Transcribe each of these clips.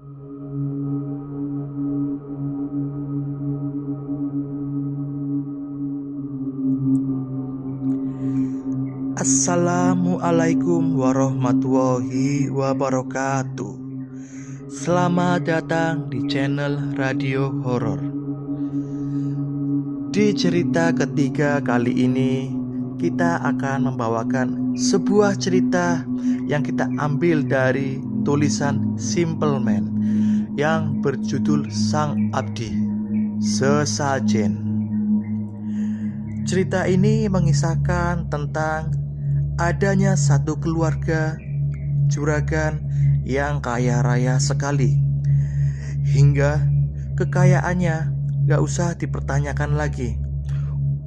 Assalamualaikum warahmatullahi wabarakatuh. Selamat datang di channel Radio Horor. Di cerita ketiga kali ini, kita akan membawakan sebuah cerita yang kita ambil dari tulisan Simple Man yang berjudul Sang Abdi Sesajen. Cerita ini mengisahkan tentang adanya satu keluarga juragan yang kaya raya sekali, hingga kekayaannya gak usah dipertanyakan lagi.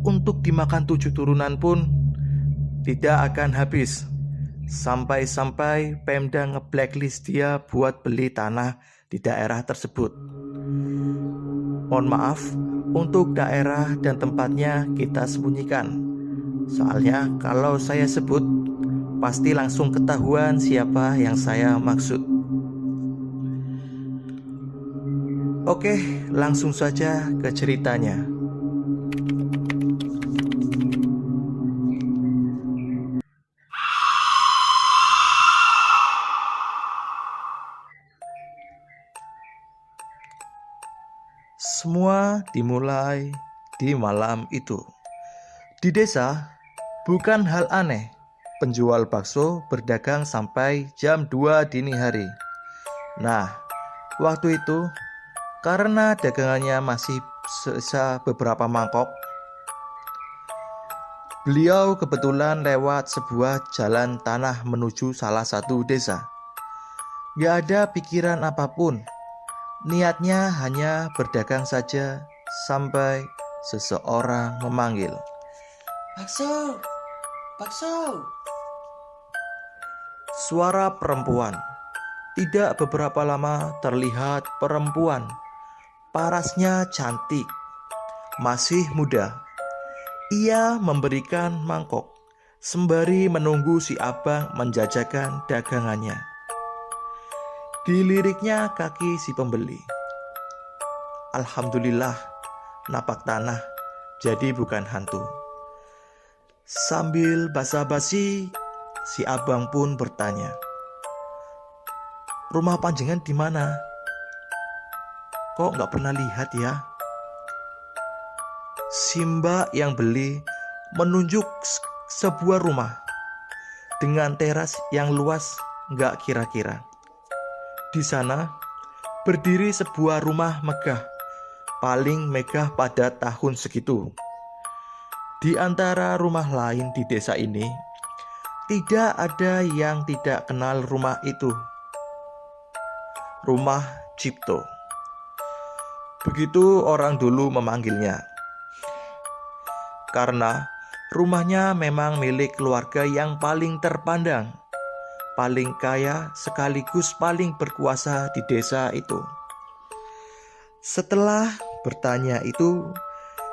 Untuk dimakan 7 turunan pun tidak akan habis. Sampai-sampai Pemda nge-blacklist dia buat beli tanah di daerah tersebut. Mohon maaf, untuk daerah dan tempatnya kita sembunyikan. Soalnya kalau saya sebut, pasti langsung ketahuan siapa yang saya maksud. Oke, langsung saja ke ceritanya. Semua dimulai di malam itu. Di desa, bukan hal aneh penjual bakso berdagang sampai jam 2 dini hari. Nah, waktu itu karena dagangannya masih sisa beberapa mangkok, beliau kebetulan lewat sebuah jalan tanah menuju salah satu desa. Gak ada pikiran apapun, niatnya hanya berdagang saja sampai seseorang memanggil, "Bakso, bakso." Suara perempuan. Tidak beberapa lama terlihat perempuan. Parasnya cantik, masih muda. Ia memberikan mangkok sembari menunggu si abang menjajakan dagangannya. Diliriknya kaki si pembeli. Alhamdulillah, napak tanah jadi bukan hantu. Sambil basa-basi, si abang pun bertanya, "Rumah panjenengan di mana? Kok nggak pernah lihat ya?" Si mbak yang beli menunjuk sebuah rumah dengan teras yang luas nggak kira-kira. Di sana berdiri sebuah rumah megah, paling megah pada tahun segitu. Di antara rumah lain di desa ini, tidak ada yang tidak kenal rumah itu. Rumah Cipto. Begitu orang dulu memanggilnya. Karena rumahnya memang milik keluarga yang paling terpandang, paling kaya sekaligus paling berkuasa di desa itu. Setelah bertanya itu,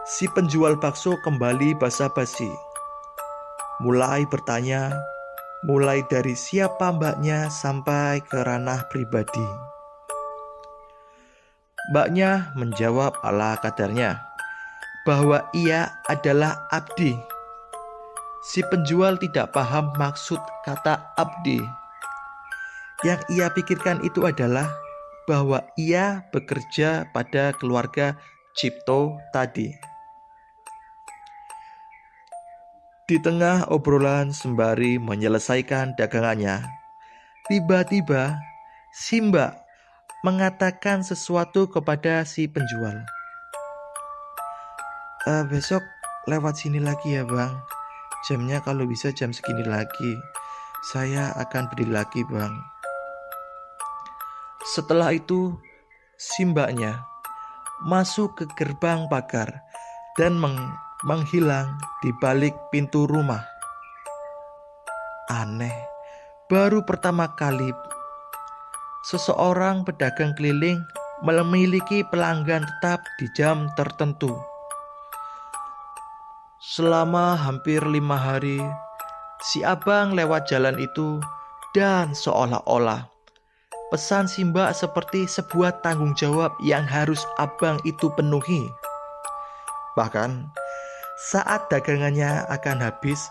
si penjual bakso kembali basa-basi. Mulai bertanya, mulai dari siapa mbaknya sampai ke ranah pribadi. Mbaknya menjawab ala kadarnya bahwa ia adalah abdi. Si penjual tidak paham maksud kata abdi. Yang ia pikirkan itu adalah bahwa ia bekerja pada keluarga Cipto tadi. Di tengah obrolan sembari menyelesaikan dagangannya, tiba-tiba si mbak mengatakan sesuatu kepada si penjual. Besok lewat sini lagi ya bang. Jamnya kalau bisa jam segini lagi. Saya akan beli lagi bang." Setelah itu, si mbaknya masuk ke gerbang pagar dan menghilang di balik pintu rumah. Aneh, baru pertama kali seseorang pedagang keliling memiliki pelanggan tetap di jam tertentu. Selama hampir 5 hari, si abang lewat jalan itu dan seolah-olah Pesan Simba seperti sebuah tanggung jawab yang harus abang itu penuhi. Bahkan saat dagangannya akan habis,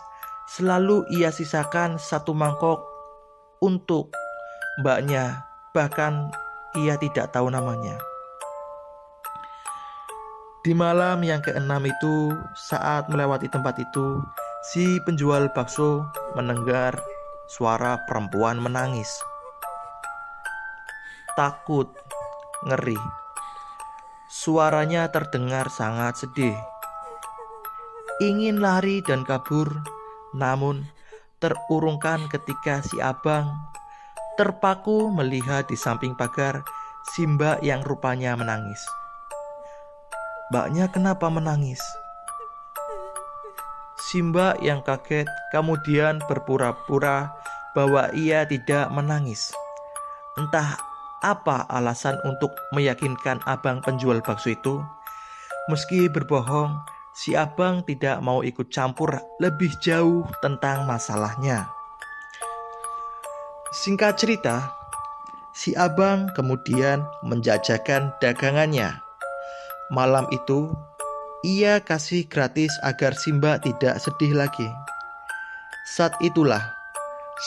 selalu ia sisakan satu mangkok untuk mbaknya, bahkan ia tidak tahu namanya. Di malam yang keenam itu, saat melewati tempat itu, si penjual bakso mendengar suara perempuan menangis. Takut, ngeri. Suaranya terdengar sangat sedih. Ingin lari dan kabur, namun terurungkan ketika si abang terpaku melihat di samping pagar Simba yang rupanya menangis. Mbaknya kenapa menangis? Simba yang kaget kemudian berpura-pura bahwa ia tidak menangis. Entah apa alasan untuk meyakinkan abang penjual bakso itu. Meski berbohong, si abang tidak mau ikut campur lebih jauh tentang masalahnya. Singkat cerita, si abang kemudian menjajakan dagangannya. Malam itu, ia kasih gratis agar Simba tidak sedih lagi. Saat itulah,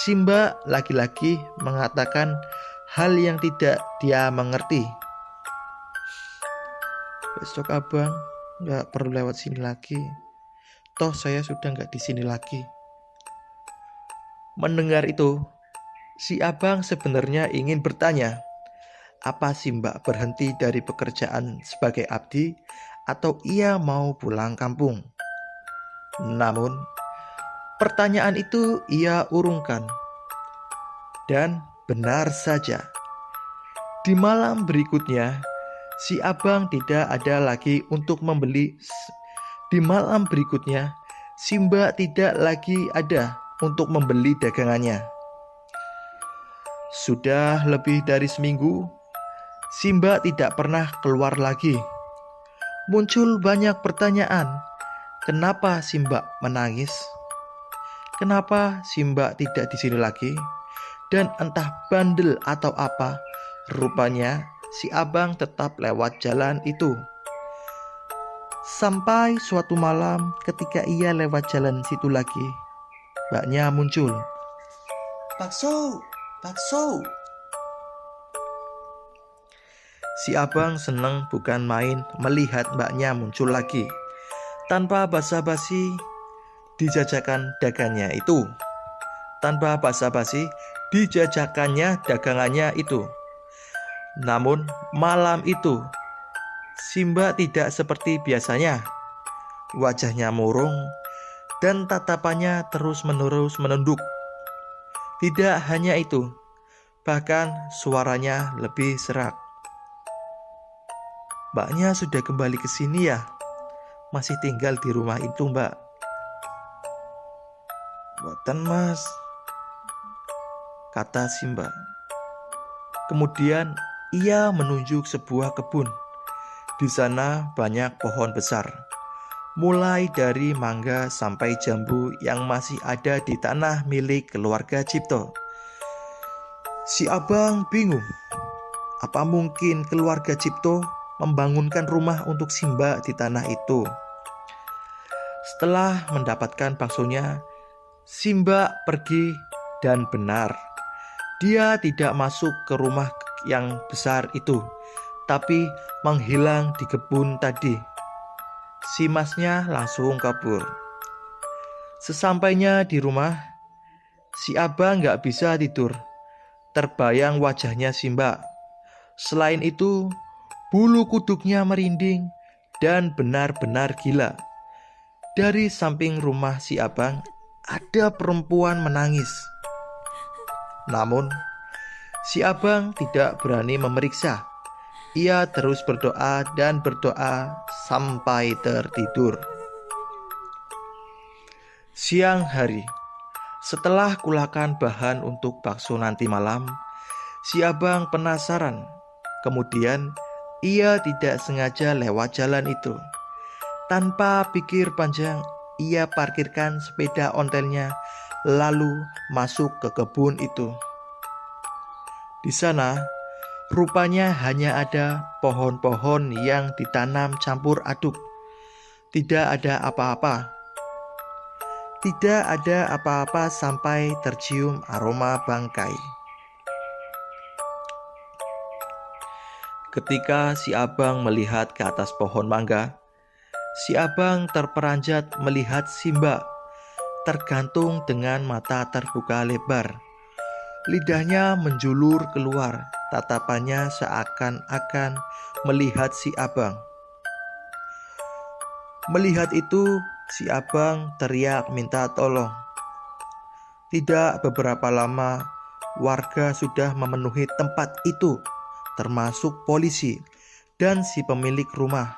Simba lagi-lagi mengatakan hal yang tidak dia mengerti. Besok abang gak perlu lewat sini lagi. Toh saya sudah gak di sini lagi. Mendengar itu, si abang sebenarnya ingin bertanya, apa Simba berhenti dari pekerjaan sebagai abdi atau ia mau pulang kampung? Namun, pertanyaan itu ia urungkan. Dan benar saja, di malam berikutnya, si abang tidak ada lagi untuk membeli. Di malam berikutnya, Simba tidak lagi ada untuk membeli dagangannya. Sudah lebih dari seminggu, Simba tidak pernah keluar lagi. Muncul banyak pertanyaan. Kenapa Simba menangis? Kenapa Simba tidak di sini lagi? Dan entah bandel atau apa, rupanya si abang tetap lewat jalan itu. Sampai suatu malam ketika ia lewat jalan situ lagi, mbaknya muncul. Bakso, bakso. Si abang senang bukan main melihat mbaknya muncul lagi. Tanpa basa-basi dijajakan dagangannya itu. Tanpa basa-basi dijajakannya dagangannya itu. Namun malam itu Simba tidak seperti biasanya. Wajahnya murung dan tatapannya terus-menerus menunduk. Tidak hanya itu, bahkan suaranya lebih serak. Mbaknya sudah kembali ke sini ya? Masih tinggal di rumah itu, Mbak? Boten, Mas, kata Simba. Kemudian ia menunjuk sebuah kebun. Di sana banyak pohon besar, mulai dari mangga sampai jambu yang masih ada di tanah milik keluarga Cipto. Si abang bingung. Apa mungkin keluarga Cipto membangunkan rumah untuk Simba di tanah itu? Setelah mendapatkan baksonya, Simba pergi dan benar, dia tidak masuk ke rumah yang besar itu, tapi menghilang di kebun tadi. Si masnya langsung kabur. Sesampainya di rumah, si abang gak bisa tidur. Terbayang wajahnya Simba. Selain itu, bulu kuduknya merinding dan benar-benar gila. Dari samping rumah si abang, ada perempuan menangis. Namun, si abang tidak berani memeriksa. Ia terus berdoa dan berdoa sampai tertidur. Siang hari, setelah kulakan bahan untuk bakso nanti malam, si abang penasaran. Kemudian ia tidak sengaja lewat jalan itu. Tanpa pikir panjang, ia parkirkan sepeda ontelnya lalu masuk ke kebun itu. Di sana, rupanya hanya ada pohon-pohon yang ditanam campur aduk. Tidak ada apa-apa. Tidak ada apa-apa sampai tercium aroma bangkai. Ketika si abang melihat ke atas pohon mangga, si abang terperanjat melihat si mbak tergantung dengan mata terbuka lebar. Lidahnya menjulur keluar, tatapannya seakan-akan melihat si abang. Melihat itu, si abang teriak minta tolong. Tidak beberapa lama, warga sudah memenuhi tempat itu, termasuk polisi dan si pemilik rumah.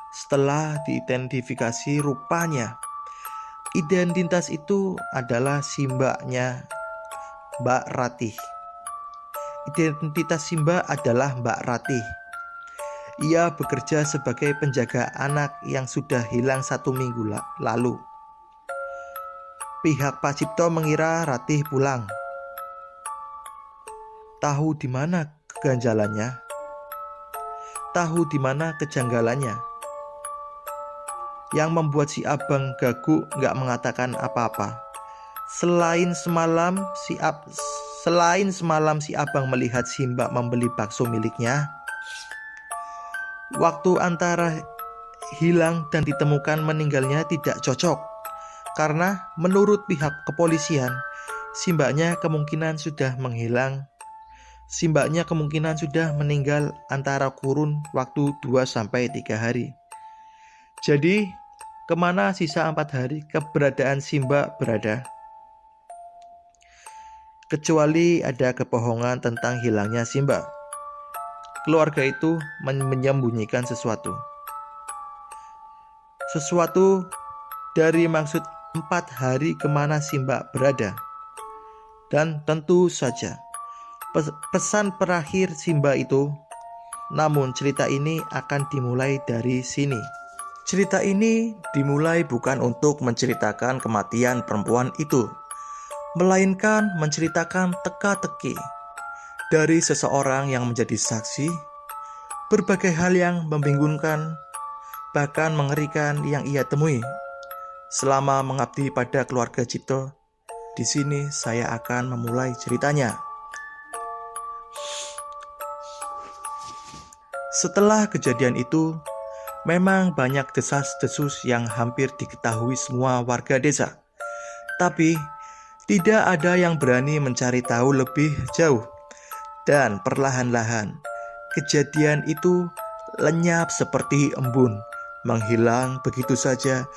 Setelah diidentifikasi rupanya, identitas itu adalah si mbaknya, Mbak Ratih. Identitas si mbak adalah Mbak Ratih. Ia bekerja sebagai penjaga anak yang sudah hilang 1 minggu lalu. Pihak Pak Cipto mengira Ratih pulang. Tahu di mana keganjalannya? Tahu di mana kejanggalannya? Yang membuat si abang gaguk gak mengatakan apa-apa. Selain semalam si abang melihat si mbak membeli bakso miliknya. Waktu antara hilang dan ditemukan meninggalnya tidak cocok. Karena menurut pihak kepolisian, si mbaknya kemungkinan sudah meninggal antara kurun waktu 2-3 hari. Jadi, kemana sisa 4 hari keberadaan si mbak berada? Kecuali ada kebohongan tentang hilangnya si mbak. Keluarga itu menyembunyikan sesuatu. Sesuatu dari maksud 4 hari kemana si mbak berada. Dan tentu saja, pesan terakhir si mbak itu. Namun cerita ini akan dimulai dari sini. Cerita ini dimulai bukan untuk menceritakan kematian perempuan itu, melainkan menceritakan teka-teki dari seseorang yang menjadi saksi, berbagai hal yang membingungkan, bahkan mengerikan yang ia temui. Selama mengabdi pada keluarga Cipto, di sini saya akan memulai ceritanya. Setelah kejadian itu, memang banyak desas-desus yang hampir diketahui semua warga desa. Tapi, tidak ada yang berani mencari tahu lebih jauh. Dan perlahan-lahan, kejadian itu lenyap seperti embun, menghilang begitu saja,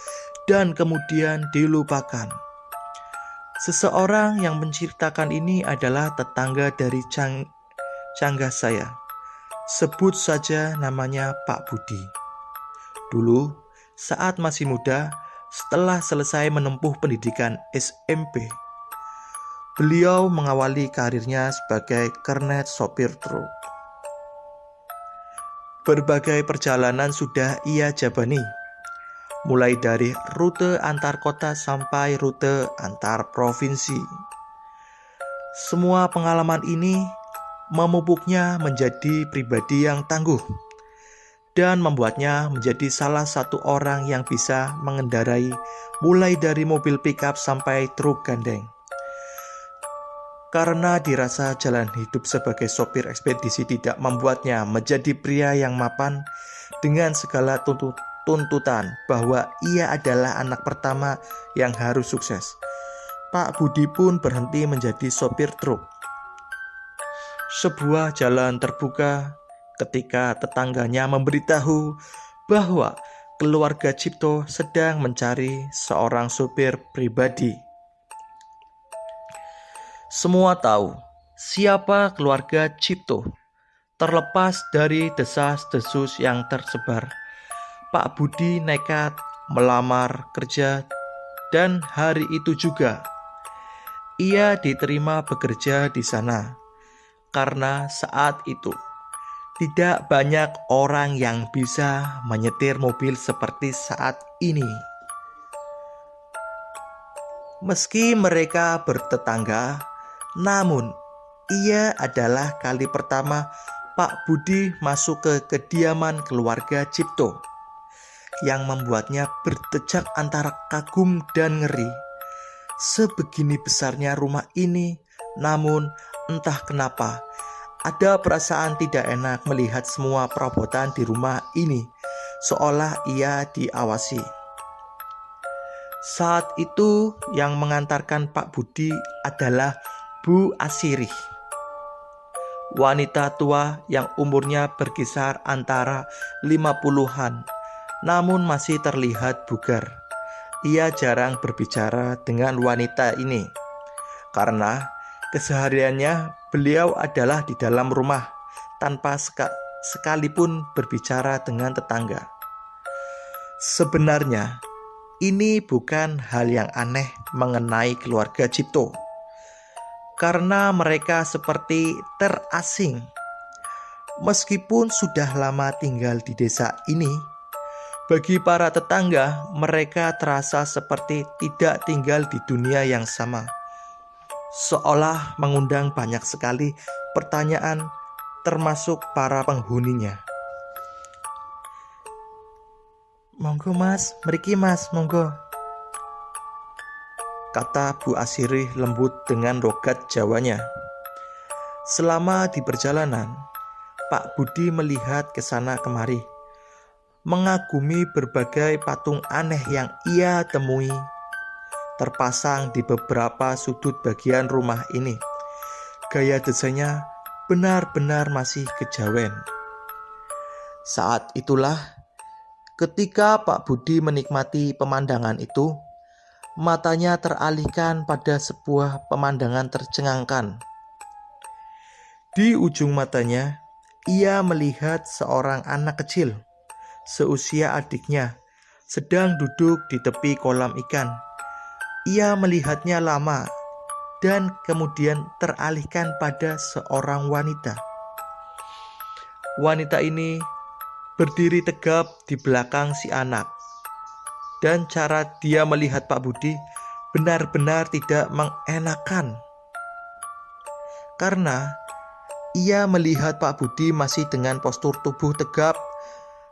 dan kemudian dilupakan. Seseorang yang menceritakan ini adalah tetangga dari canggah saya. Sebut saja namanya Pak Budi. Dulu, saat masih muda, setelah selesai menempuh pendidikan SMP, beliau mengawali karirnya sebagai kernet sopir truk. Berbagai perjalanan sudah ia jabani, mulai dari rute antar kota sampai rute antar provinsi. Semua pengalaman ini memupuknya menjadi pribadi yang tangguh dan membuatnya menjadi salah satu orang yang bisa mengendarai mulai dari mobil pickup sampai truk gandeng. Karena dirasa jalan hidup sebagai sopir ekspedisi tidak membuatnya menjadi pria yang mapan dengan segala tuntutan bahwa ia adalah anak pertama yang harus sukses, Pak Budi pun berhenti menjadi sopir truk. Sebuah jalan terbuka ketika tetangganya memberitahu bahwa keluarga Cipto sedang mencari seorang sopir pribadi. Semua tahu siapa keluarga Cipto. Terlepas dari desas-desus yang tersebar, Pak Budi nekat melamar kerja dan hari itu juga ia diterima bekerja di sana. Karena saat itu tidak banyak orang yang bisa menyetir mobil seperti saat ini. Meski mereka bertetangga, namun ia adalah kali pertama Pak Budi masuk ke kediaman keluarga Cipto, yang membuatnya berdejak antara kagum dan ngeri. Sebegini besarnya rumah ini, namun entah kenapa ada perasaan tidak enak melihat semua perabotan di rumah ini, seolah ia diawasi. Saat itu yang mengantarkan Pak Budi adalah Bu Asirih, wanita tua yang umurnya berkisar antara 50-an, namun masih terlihat bugar. Ia jarang berbicara dengan wanita ini, karena kesehariannya beliau adalah di dalam rumah, tanpa sekalipun berbicara dengan tetangga. Sebenarnya, ini bukan hal yang aneh mengenai keluarga Cipto, karena mereka seperti terasing. Meskipun sudah lama tinggal di desa ini, bagi para tetangga mereka terasa seperti tidak tinggal di dunia yang sama, seolah mengundang banyak sekali pertanyaan termasuk para penghuninya. "Monggo mas, mriki mas, monggo," kata Bu Asirih lembut dengan logat Jawanya. Selama di perjalanan, Pak Budi melihat ke sana kemari, mengagumi berbagai patung aneh yang ia temui terpasang di beberapa sudut bagian rumah ini. Gaya desainnya benar-benar masih kejawen. Saat itulah ketika Pak Budi menikmati pemandangan itu, matanya teralihkan pada sebuah pemandangan tercengangkan. Di ujung matanya, ia melihat seorang anak kecil seusia adiknya sedang duduk di tepi kolam ikan. Ia melihatnya lama dan kemudian teralihkan pada seorang wanita. Wanita ini berdiri tegap di belakang si anak, dan cara dia melihat Pak Budi benar-benar tidak mengenakan, karena ia melihat Pak Budi masih dengan postur tubuh tegap,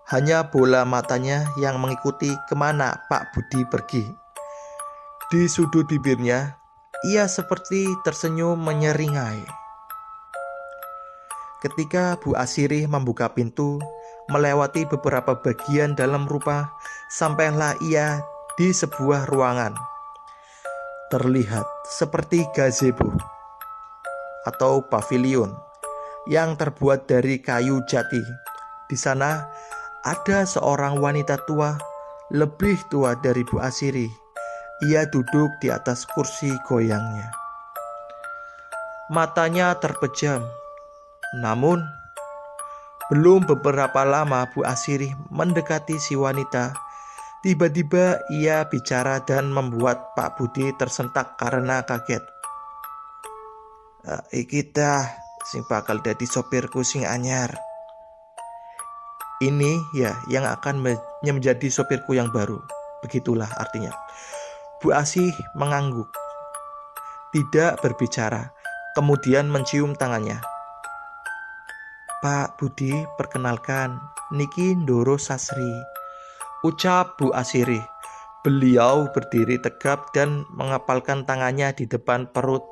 hanya bola matanya yang mengikuti kemana Pak Budi pergi. Di sudut bibirnya, ia seperti tersenyum menyeringai. Ketika Bu Asirih membuka pintu, melewati beberapa bagian dalam rumah, sampailah ia di sebuah ruangan. Terlihat seperti gazebo atau pavilion yang terbuat dari kayu jati. Di sana ada seorang wanita tua, lebih tua dari Bu Asirih. Ia duduk di atas kursi goyangnya. Matanya terpejam. Namun, belum beberapa lama Bu Asirih mendekati si wanita. Tiba-tiba ia bicara dan membuat Pak Budi tersentak karena kaget. "Iki tah sing bakal dadi sopirku sing anyar. Ini ya yang akan menjadi sopirku yang baru." Begitulah artinya. Bu Asih mengangguk, tidak berbicara, kemudian mencium tangannya. "Pak Budi, perkenalkan, niki Ndoro Sasri," ucap Bu Asirih. Beliau berdiri tegap dan mengepalkan tangannya di depan perut,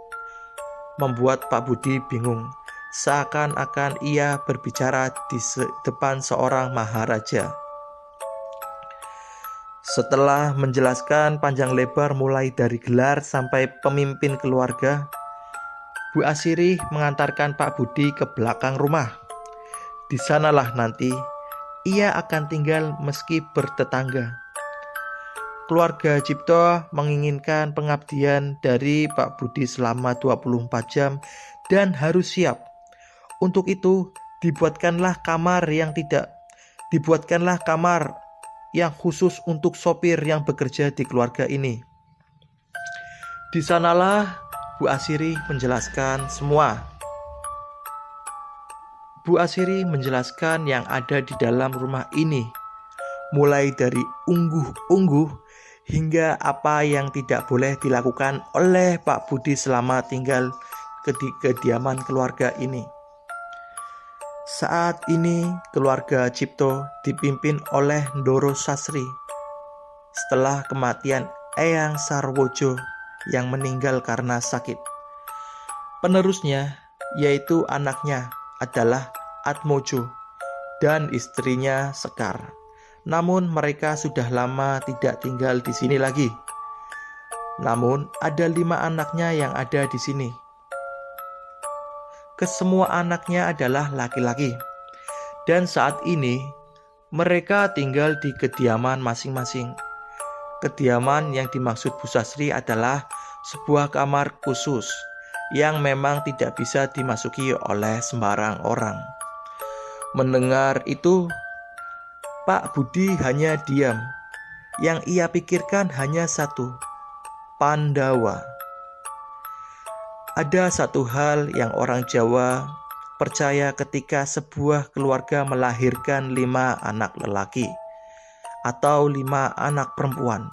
membuat Pak Budi bingung, seakan-akan ia berbicara di depan seorang maharaja. Setelah menjelaskan panjang lebar mulai dari gelar sampai pemimpin keluarga, Bu Asirih mengantarkan Pak Budi ke belakang rumah. Di sanalah nanti ia akan tinggal meski bertetangga. Keluarga Cipto menginginkan pengabdian dari Pak Budi selama 24 jam dan harus siap. Untuk itu dibuatkanlah kamar yang khusus untuk sopir yang bekerja di keluarga ini. Di sanalah Bu Asirih menjelaskan semua. Bu Asirih menjelaskan yang ada di dalam rumah ini, mulai dari ungguh-ungguh hingga apa yang tidak boleh dilakukan oleh Pak Budi selama tinggal ke kediaman keluarga ini. Saat ini keluarga Cipto dipimpin oleh Ndoro Sasri setelah kematian Eyang Sarwojo yang meninggal karena sakit. Penerusnya yaitu anaknya adalah Atmojo dan istrinya Sekar. Namun mereka sudah lama tidak tinggal di sini lagi. Namun ada 5 anaknya yang ada di sini. Kesemua anaknya adalah laki-laki. Dan saat ini mereka tinggal di kediaman masing-masing. Kediaman yang dimaksud Bu Sasri adalah sebuah kamar khusus yang memang tidak bisa dimasuki oleh sembarang orang. Mendengar itu, Pak Budi hanya diam. Yang ia pikirkan hanya satu, Pandawa. Ada satu hal yang orang Jawa percaya ketika sebuah keluarga melahirkan 5 anak lelaki atau 5 anak perempuan.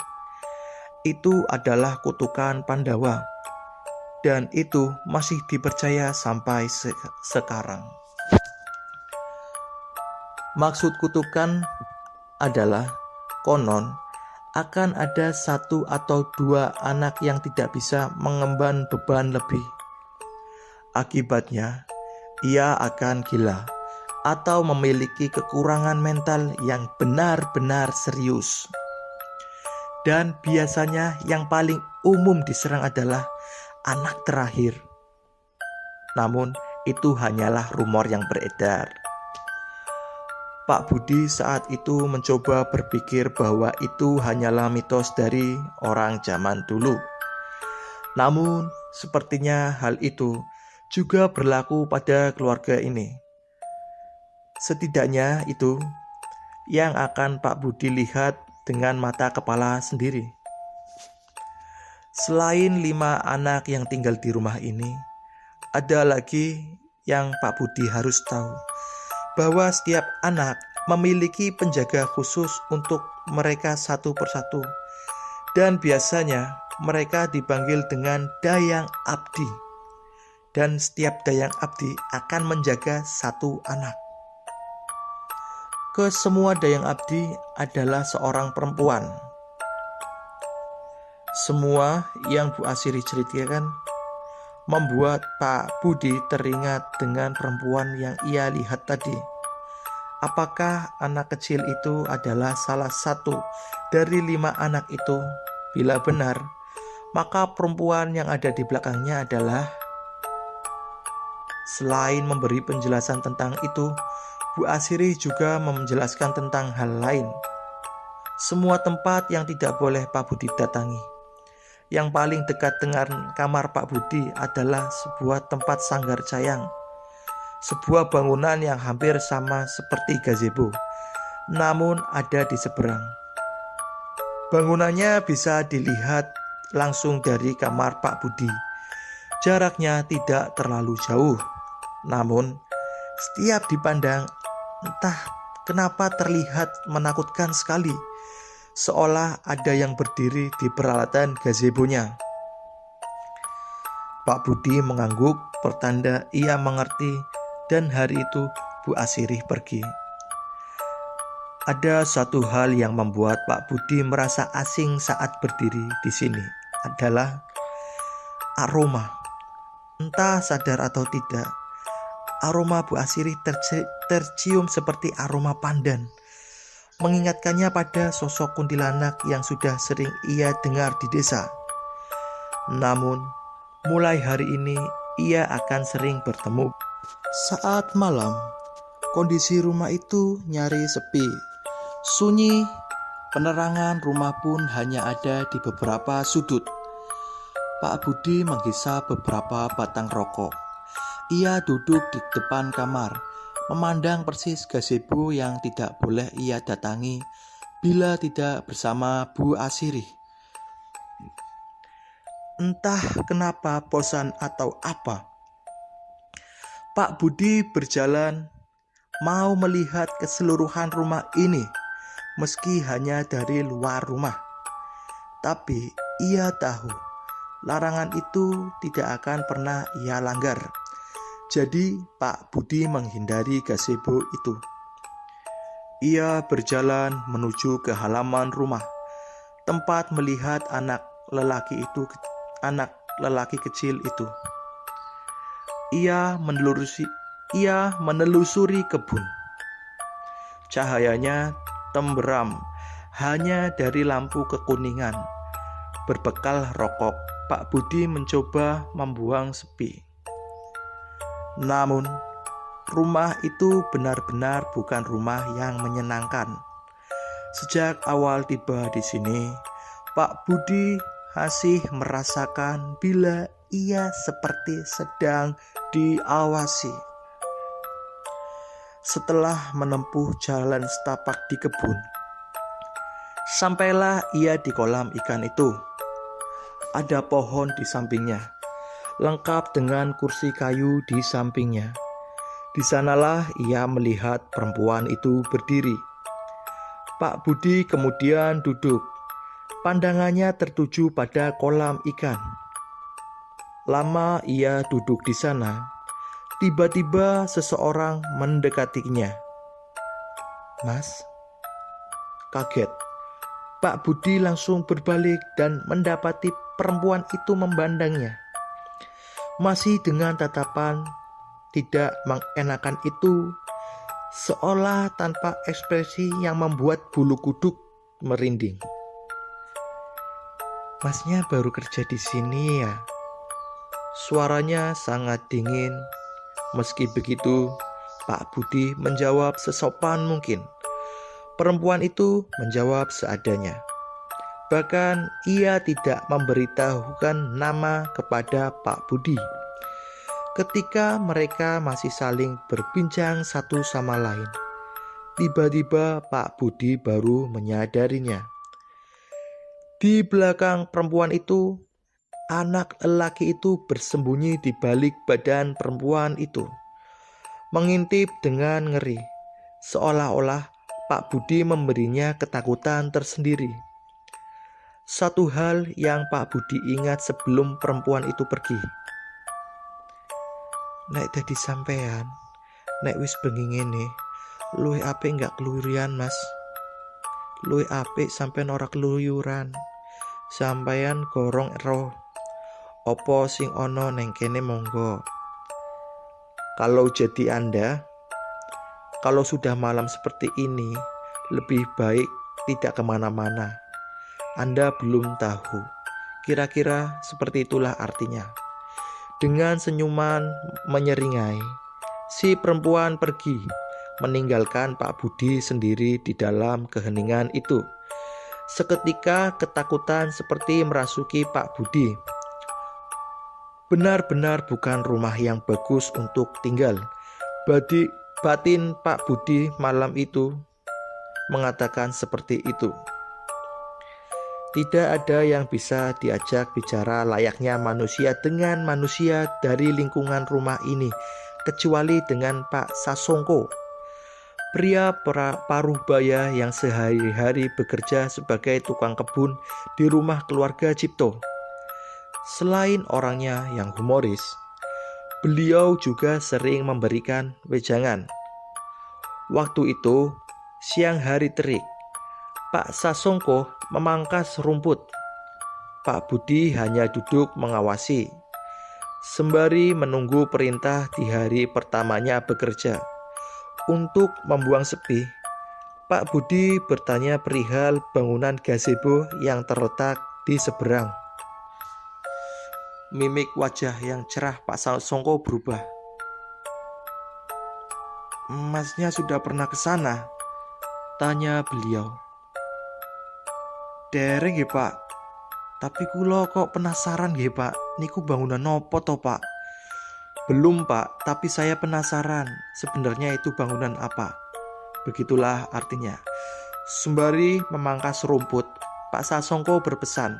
Itu adalah kutukan Pandawa. Dan itu masih dipercaya sampai sekarang. Maksud kutukan adalah konon akan ada 1 atau 2 anak yang tidak bisa mengemban beban lebih. Akibatnya, ia akan gila atau memiliki kekurangan mental yang benar-benar serius. Dan biasanya yang paling umum diserang adalah anak terakhir. Namun, itu hanyalah rumor yang beredar. Pak Budi saat itu mencoba berpikir bahwa itu hanyalah mitos dari orang zaman dulu. Namun, sepertinya hal itu juga berlaku pada keluarga ini. Setidaknya itu yang akan Pak Budi lihat dengan mata kepala sendiri. Selain 5 anak yang tinggal di rumah ini, ada lagi yang Pak Budi harus tahu, bahwa setiap anak memiliki penjaga khusus untuk mereka satu persatu. Dan biasanya mereka dipanggil dengan Dayang Abdi. Dan setiap Dayang Abdi akan menjaga 1 anak. Kesemua Dayang Abdi adalah seorang perempuan. Semua yang Bu Asiri ceritakan membuat Pak Budi teringat dengan perempuan yang ia lihat tadi. Apakah anak kecil itu adalah salah satu dari 5 anak itu? Bila benar, maka perempuan yang ada di belakangnya adalah... Selain memberi penjelasan tentang itu, Bu Asiri juga menjelaskan tentang hal lain. Semua tempat yang tidak boleh Pak Budi datangi. Yang paling dekat dengan kamar Pak Budi adalah sebuah tempat sanggar cayang. Sebuah bangunan yang hampir sama seperti gazebo, namun ada di seberang. Bangunannya bisa dilihat langsung dari kamar Pak Budi. Jaraknya tidak terlalu jauh, namun setiap dipandang entah kenapa terlihat menakutkan sekali. Seolah ada yang berdiri di peralatan gazebonya. Pak Budi mengangguk, pertanda ia mengerti, dan hari itu Bu Asiri pergi. Ada satu hal yang membuat Pak Budi merasa asing saat berdiri di sini, adalah aroma. Entah sadar atau tidak, aroma Bu Asiri tercium seperti aroma pandan, mengingatkannya pada sosok kuntilanak yang sudah sering ia dengar di desa. Namun, mulai hari ini ia akan sering bertemu. Saat malam, kondisi rumah itu nyaris sepi, sunyi. Penerangan rumah pun hanya ada di beberapa sudut. Pak Budi menghisap beberapa batang rokok. Ia duduk di depan kamar, memandang persis gazebo yang tidak boleh ia datangi bila tidak bersama Bu Asiri. Entah kenapa bosan atau apa, Pak Budi berjalan mau melihat keseluruhan rumah ini, meski hanya dari luar rumah. Tapi ia tahu larangan itu tidak akan pernah ia langgar. Jadi Pak Budi menghindari gazebo itu. Ia berjalan menuju ke halaman rumah, tempat melihat anak lelaki kecil itu. Ia menelusuri kebun. Cahayanya temberam hanya dari lampu kekuningan. Berbekal rokok, Pak Budi mencoba membuang sepi. Namun, rumah itu benar-benar bukan rumah yang menyenangkan. Sejak awal tiba di sini, Pak Budi masih merasakan bila ia seperti sedang diawasi. Setelah menempuh jalan setapak di kebun, sampailah ia di kolam ikan itu. Ada pohon di sampingnya, lengkap dengan kursi kayu di sampingnya. Di sanalah ia melihat perempuan itu berdiri. Pak Budi kemudian duduk. Pandangannya tertuju pada kolam ikan. Lama ia duduk di sana. Tiba-tiba seseorang mendekatinya. "Mas?" Kaget. Pak Budi langsung berbalik dan mendapati perempuan itu memandangnya. Masih dengan tatapan tidak mengenakan itu, seolah tanpa ekspresi yang membuat bulu kuduk merinding. "Masnya baru kerja di sini ya?" Suaranya sangat dingin. Meski begitu, Pak Budi menjawab sesopan mungkin. Perempuan itu menjawab seadanya. Bahkan ia tidak memberitahukan nama kepada Pak Budi. Ketika mereka masih saling berbincang satu sama lain, tiba-tiba Pak Budi baru menyadarinya. Di belakang perempuan itu, anak lelaki itu bersembunyi di balik badan perempuan itu, mengintip dengan ngeri, seolah-olah Pak Budi memberinya ketakutan tersendiri. Satu hal yang Pak Budi ingat sebelum perempuan itu pergi. "Nek dadi sampean, nek wis bengi ngene, luwih apik gak keluyuran, Mas. Luwih apik sampean ora keluyuran. Sampeyan gorong roh opo sing ono neng kene monggo. Kalau jadi Anda, kalau sudah malam seperti ini, lebih baik tidak kemana-mana. Anda belum tahu." Kira-kira seperti itulah artinya. Dengan senyuman menyeringai, si perempuan pergi, meninggalkan Pak Budi sendiri di dalam keheningan itu. Seketika ketakutan seperti merasuki Pak Budi. Benar-benar bukan rumah yang bagus untuk tinggal. Batin Pak Budi malam itu mengatakan seperti itu. Tidak ada yang bisa diajak bicara layaknya manusia dengan manusia dari lingkungan rumah ini, kecuali dengan Pak Sasongko, pria paruh baya yang sehari-hari bekerja sebagai tukang kebun di rumah keluarga Cipto. Selain orangnya yang humoris, beliau juga sering memberikan wejangan. Waktu itu siang hari terik, Pak Sasongko memangkas rumput. Pak Budi hanya duduk mengawasi, sembari menunggu perintah di hari pertamanya bekerja. Untuk membuang sepi, Pak Budi bertanya perihal bangunan gazebo yang terletak di seberang. Mimik wajah yang cerah Pak Sasongko berubah. "Masnya sudah pernah ke sana?" tanya beliau. "Dereng nggih, Pak. Tapi kula kok penasaran nggih, Pak. Niku bangunan nopo to, Pak?" "Belum, Pak, tapi saya penasaran sebenarnya itu bangunan apa." Begitulah artinya. Sembari memangkas rumput, Pak Sasongko berpesan,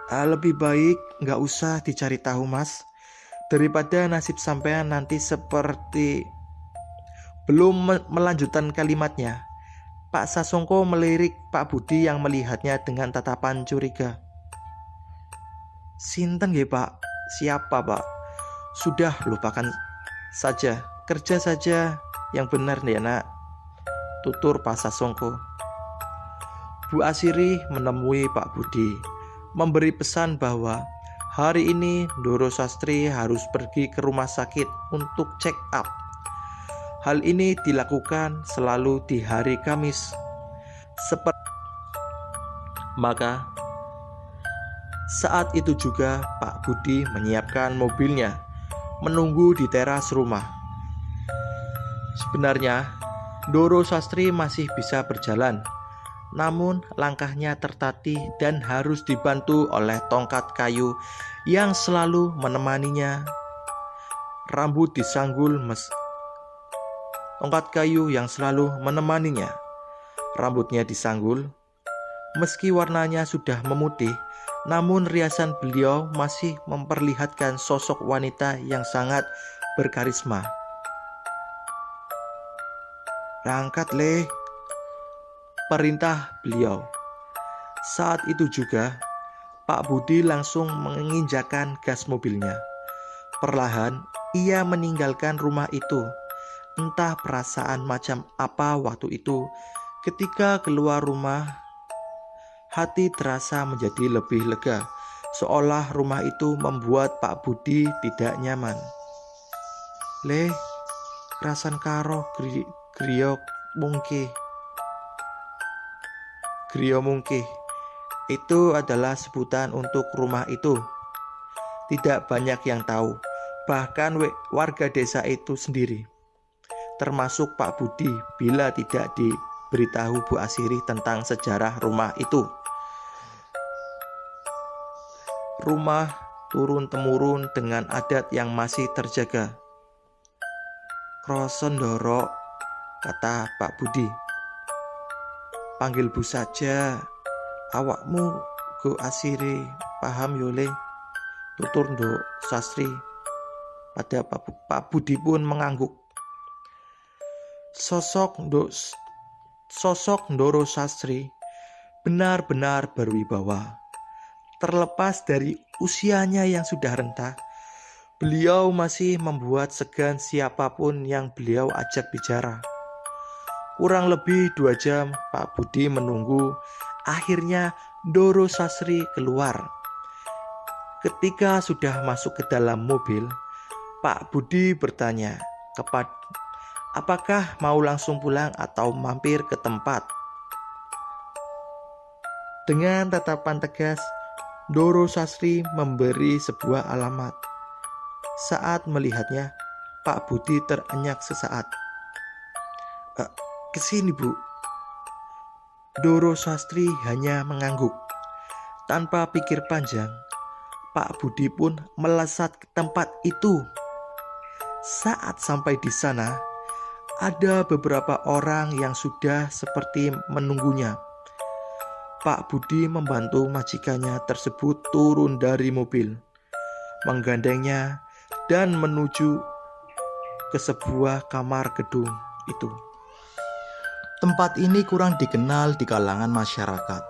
"Lebih baik nggak usah dicari tahu, Mas. Daripada nasib sampean nanti seperti..." Belum melanjutkan kalimatnya, Pak Sasongko melirik Pak Budi yang melihatnya dengan tatapan curiga. "Sinten nggih Pak? Siapa Pak? Sudah lupakan saja, kerja saja yang benar ya nak," tutur Pak Sasongko. Bu Asiri menemui Pak Budi, memberi pesan bahwa hari ini Ndoro Sastri harus pergi ke rumah sakit untuk check up. Hal ini dilakukan selalu di hari Kamis. Maka saat itu juga Pak Budi menyiapkan mobilnya, menunggu di teras rumah. Sebenarnya Ndoro Sastri masih bisa berjalan, namun langkahnya tertatih dan harus dibantu oleh tongkat kayu yang selalu menemaninya. Rambut disanggul tongkat kayu yang selalu menemaninya. Rambutnya disanggul. Meski warnanya sudah memutih, namun riasan beliau masih memperlihatkan sosok wanita yang sangat berkarisma. "Berangkat, Le," perintah beliau. Saat itu juga Pak Budi langsung menginjakkan gas mobilnya. Perlahan ia meninggalkan rumah itu. Entah perasaan macam apa waktu itu. Ketika keluar rumah, hati terasa menjadi lebih lega, seolah rumah itu membuat Pak Budi tidak nyaman. "Le, rasan karo griya mungkih." Griya mungkih itu adalah sebutan untuk rumah itu. Tidak banyak yang tahu, bahkan warga desa itu sendiri, termasuk Pak Budi, bila tidak diberitahu Bu Asiri tentang sejarah rumah itu. Rumah turun-temurun dengan adat yang masih terjaga. "Kroso Ndoro," kata Pak Budi. "Panggil Bu saja, awakmu Go Asiri, paham yole," tutur Ndoro Sastri. Pada Pak Budi pun mengangguk. Sosok Ndoro Sastri benar-benar berwibawa. Terlepas dari usianya yang sudah renta, beliau masih membuat segan siapapun yang beliau ajak bicara. Kurang lebih 2 jam Pak Budi menunggu. Akhirnya Ndoro Sastri keluar. Ketika sudah masuk ke dalam mobil, Pak Budi bertanya apakah mau langsung pulang atau mampir ke tempat. Dengan tatapan tegas, Ndoro Sastri memberi sebuah alamat. Saat melihatnya, Pak Budi terenyak sesaat. "Kesini Bu." Ndoro Sastri hanya mengangguk. Tanpa pikir panjang, Pak Budi pun melesat ke tempat itu. Saat sampai di sana, ada beberapa orang yang sudah seperti menunggunya. Pak Budi membantu majikannya tersebut turun dari mobil, menggandengnya dan menuju ke sebuah kamar gedung itu. Tempat ini kurang dikenal di kalangan masyarakat,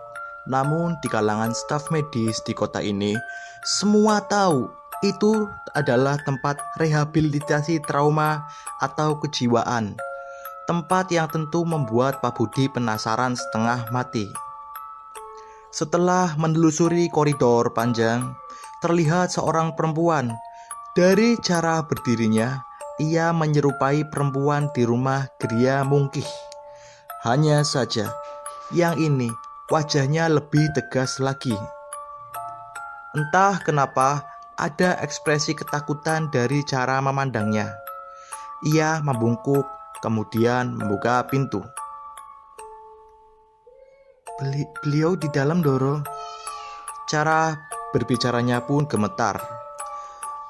namun di kalangan staf medis di kota ini, semua tahu itu adalah tempat rehabilitasi trauma atau kejiwaan. Tempat yang tentu membuat Pak Budi penasaran setengah mati. Setelah menelusuri koridor panjang, terlihat seorang perempuan. Dari cara berdirinya, ia menyerupai perempuan di rumah Griya Mungkih. Hanya saja, yang ini wajahnya lebih tegas lagi. Entah kenapa, ada ekspresi ketakutan dari cara memandangnya. Ia membungkuk, kemudian membuka pintu. Beliau di dalam, Ndoro." Cara berbicaranya pun gemetar.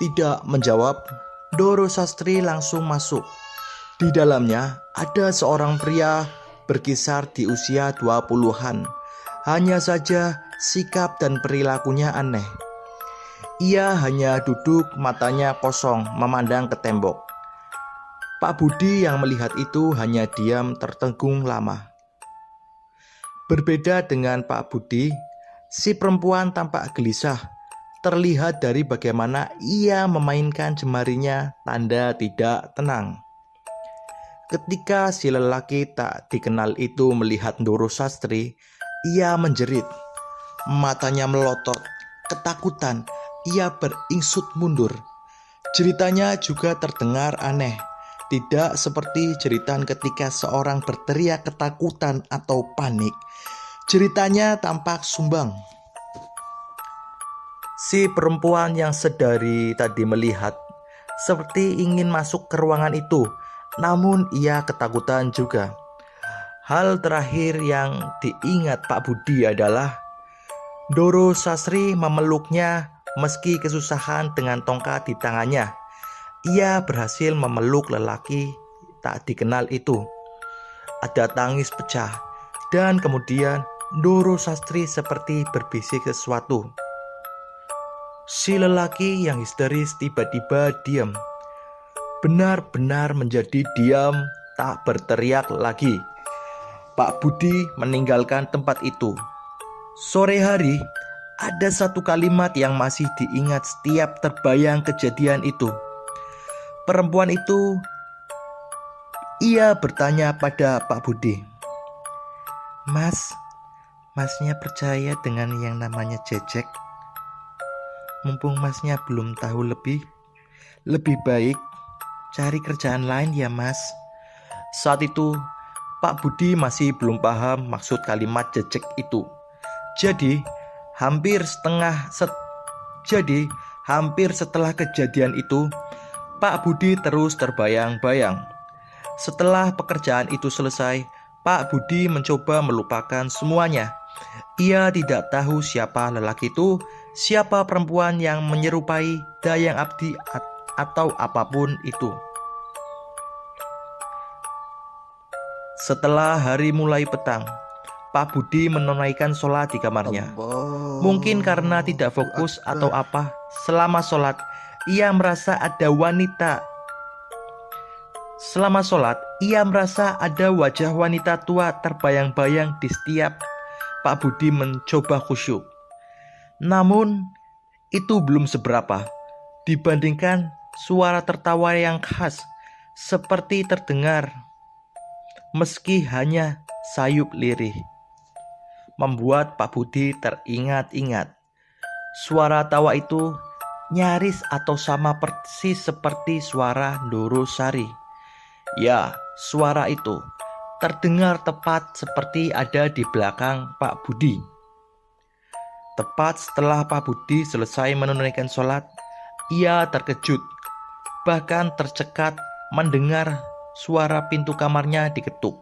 Tidak menjawab, Ndoro Sastri langsung masuk. Di dalamnya ada seorang pria berkisar di usia 20-an. Hanya saja sikap dan perilakunya aneh. Ia hanya duduk, matanya kosong, memandang ke tembok. Pak Budi yang melihat itu hanya diam tertegun lama. Berbeda dengan Pak Budi, si perempuan tampak gelisah, terlihat dari bagaimana ia memainkan jemarinya tanda tidak tenang. Ketika si lelaki tak dikenal itu melihat Ndoro Sastri, ia menjerit. Matanya melotot, ketakutan, ia beringsut mundur. Jeritanya juga terdengar aneh, tidak seperti jeritan ketika seorang berteriak ketakutan atau panik. Jeritanya tampak sumbang. Si perempuan yang sedari tadi melihat seperti ingin masuk ke ruangan itu, namun ia ketakutan juga. Hal terakhir yang diingat Pak Budi adalah Ndoro Sastri memeluknya meski kesusahan dengan tongkat di tangannya. Ia berhasil memeluk lelaki tak dikenal itu. Ada tangis pecah dan kemudian Ndoro Sastri seperti berbisik sesuatu. Si lelaki yang histeris tiba-tiba diam. Benar-benar menjadi diam, tak berteriak lagi. Pak Budi meninggalkan tempat itu. Sore hari, ada satu kalimat yang masih diingat setiap terbayang kejadian itu. Perempuan itu, ia bertanya pada Pak Budi, Masnya percaya dengan yang namanya jejek? Mumpung masnya belum tahu lebih baik cari kerjaan lain ya mas. Saat itu Pak Budi masih belum paham maksud kalimat jejek itu. Jadi hampir setelah kejadian itu Pak Budi terus terbayang-bayang. Setelah pekerjaan itu selesai, Pak Budi mencoba melupakan semuanya. Ia tidak tahu siapa lelaki itu, siapa perempuan yang menyerupai Dayang Abdi atau apapun itu. Setelah hari mulai petang, Pak Budi menunaikan sholat di kamarnya. Mungkin karena tidak fokus atau apa, selama sholat ia merasa ada wajah wanita tua terbayang-bayang di setiap Pak Budi mencoba khusyuk. Namun itu belum seberapa dibandingkan suara tertawa yang khas seperti terdengar meski hanya sayup lirih. Membuat Pak Budi teringat-ingat. Suara tawa itu nyaris atau sama persis seperti suara Ndoro Sari. Ya, suara itu terdengar tepat seperti ada di belakang Pak Budi. Tepat setelah Pak Budi selesai menunaikan sholat, ia terkejut, bahkan tercekat mendengar suara pintu kamarnya diketuk.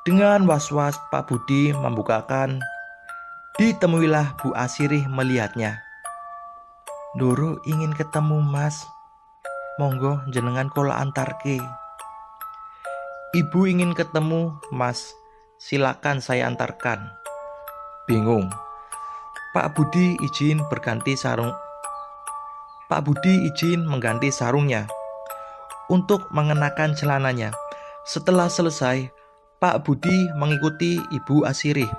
Dengan was-was Pak Budi membukakan, ditemuilah Bu Asirih melihatnya. Ndoro ingin ketemu mas, monggo jenengan kola antarke. Ibu ingin ketemu mas, silakan saya antarkan. Bingung. Pak Budi izin mengganti sarungnya untuk mengenakan celananya. Setelah selesai, Pak Budi mengikuti Ibu Asirih.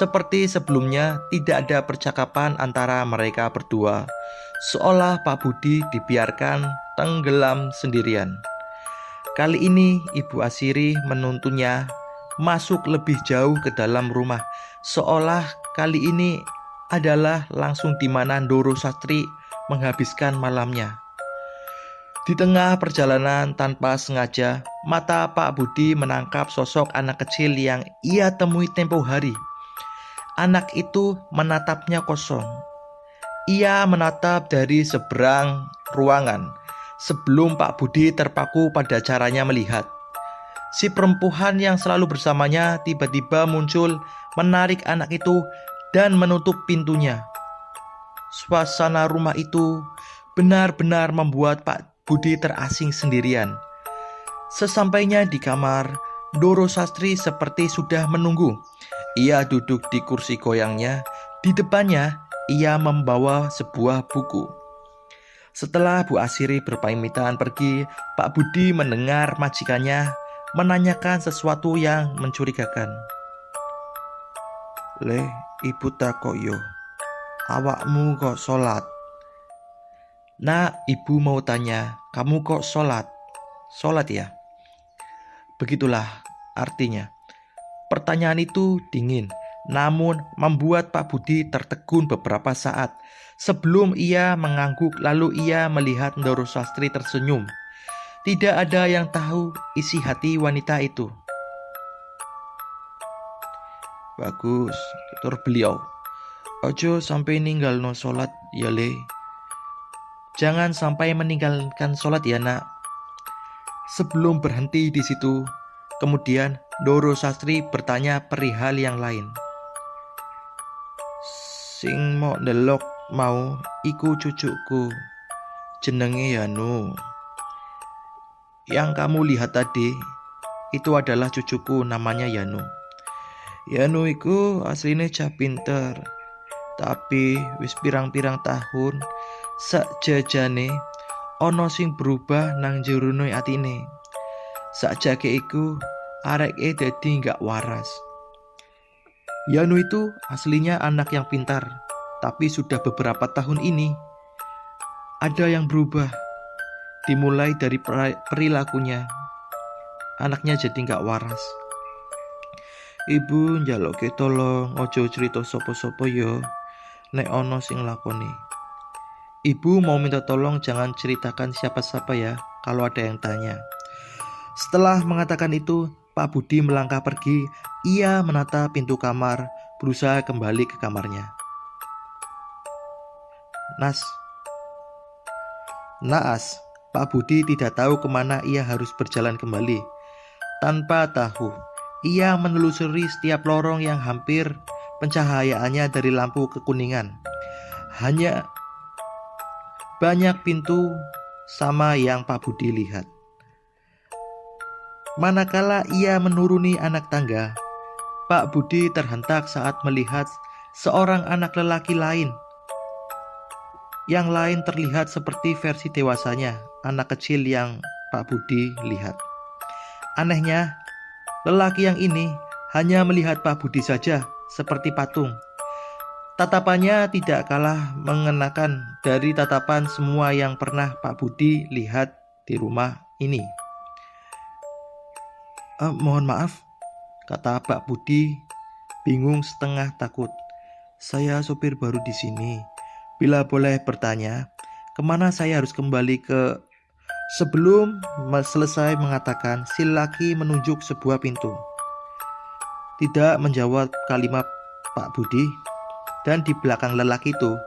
Seperti sebelumnya, tidak ada percakapan antara mereka berdua, seolah Pak Budi dibiarkan tenggelam sendirian. Kali ini Ibu Asirih menuntunnya masuk lebih jauh ke dalam rumah, seolah kali ini adalah langsung di mana Ndoro Sastri menghabiskan malamnya. Di tengah perjalanan tanpa sengaja, mata Pak Budi menangkap sosok anak kecil yang ia temui tempo hari. Anak itu menatapnya kosong. Ia menatap dari seberang ruangan sebelum Pak Budi terpaku pada caranya melihat. Si perempuan yang selalu bersamanya tiba-tiba muncul, menarik anak itu dan menutup pintunya. Suasana rumah itu benar-benar membuat Pak Budi terasing sendirian. Sesampainya di kamar, Ndoro Sastri seperti sudah menunggu. Ia duduk di kursi goyangnya. Di depannya, ia membawa sebuah buku. Setelah Bu Asirih berpamitan pergi, Pak Budi mendengar majikannya menanyakan sesuatu yang mencurigakan. "Le, ibu takoyo, awakmu kok sholat? Nak, ibu mau tanya, kamu kok sholat? Sholat ya? Begitulah artinya. Pertanyaan itu dingin, namun membuat Pak Budi tertegun beberapa saat. Sebelum ia mengangguk, lalu ia melihat Ndoro Sastri tersenyum. Tidak ada yang tahu isi hati wanita itu. Bagus, tutur beliau. Ojo sampai ninggalno sholat ya le. Jangan sampai meninggalkan sholat ya nak. Sebelum berhenti di situ, kemudian Ndoro Sastri bertanya perihal yang lain. Sing mau ndelok mau iku cucuku, jenenge Yanu. Yang kamu lihat tadi itu adalah cucuku, namanya Yanu. Yanu iku asline cah pinter, tapi wis pirang-pirang tahun sakjajane ana sing berubah nang jerone atine. Sakjake iku areke dadi gak waras. Yanu itu aslinya anak yang pintar, tapi sudah beberapa tahun ini ada yang berubah. Dimulai dari perilakunya, anaknya jadi gak waras. Ibu njaluke tolong ojo cerita sopo-sopo yo, nek ono sing lakoni. Ibu mau minta tolong jangan ceritakan siapa-siapa ya kalau ada yang tanya. Setelah mengatakan itu, Pak Budi melangkah pergi. Ia menata pintu kamar, berusaha kembali ke kamarnya. Naas, Pak Budi tidak tahu kemana ia harus berjalan kembali. Tanpa tahu, ia menelusuri setiap lorong yang hampir pencahayaannya dari lampu kekuningan. Hanya banyak pintu sama yang Pak Budi lihat. Manakala ia menuruni anak tangga, Pak Budi terhentak saat melihat seorang anak lelaki lain. Yang lain terlihat seperti versi dewasanya, anak kecil yang Pak Budi lihat. Anehnya, lelaki yang ini hanya melihat Pak Budi saja, seperti patung. Tatapannya tidak kalah mengenakan dari tatapan semua yang pernah Pak Budi lihat di rumah ini. Mohon maaf, kata Pak Budi, bingung setengah takut. Saya sopir baru di sini. Bila boleh bertanya, kemana saya harus kembali ke... Sebelum selesai mengatakan, si laki menunjuk sebuah pintu. Tidak menjawab kalimat Pak Budi, dan di belakang lelaki itu,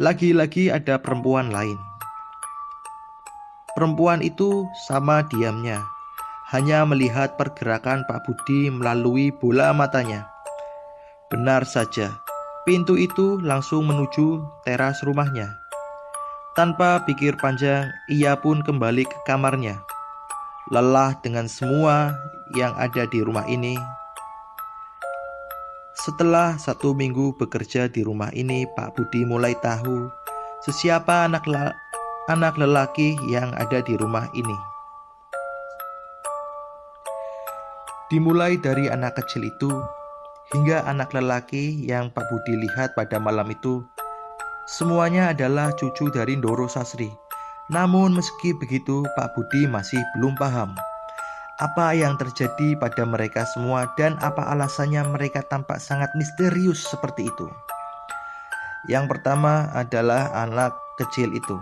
lagi-lagi ada perempuan lain. Perempuan itu sama diamnya, hanya melihat pergerakan Pak Budi melalui bola matanya. Benar saja, pintu itu langsung menuju teras rumahnya. Tanpa pikir panjang, ia pun kembali ke kamarnya. Lelah dengan semua yang ada di rumah ini. Setelah 1 minggu bekerja di rumah ini, Pak Budi mulai tahu sesiapa anak lelaki yang ada di rumah ini. Dimulai dari anak kecil itu hingga anak lelaki yang Pak Budi lihat pada malam itu, semuanya adalah cucu dari Ndoro Sastri. Namun meski begitu, Pak Budi masih belum paham apa yang terjadi pada mereka semua dan apa alasannya mereka tampak sangat misterius seperti itu. Yang pertama adalah anak kecil itu.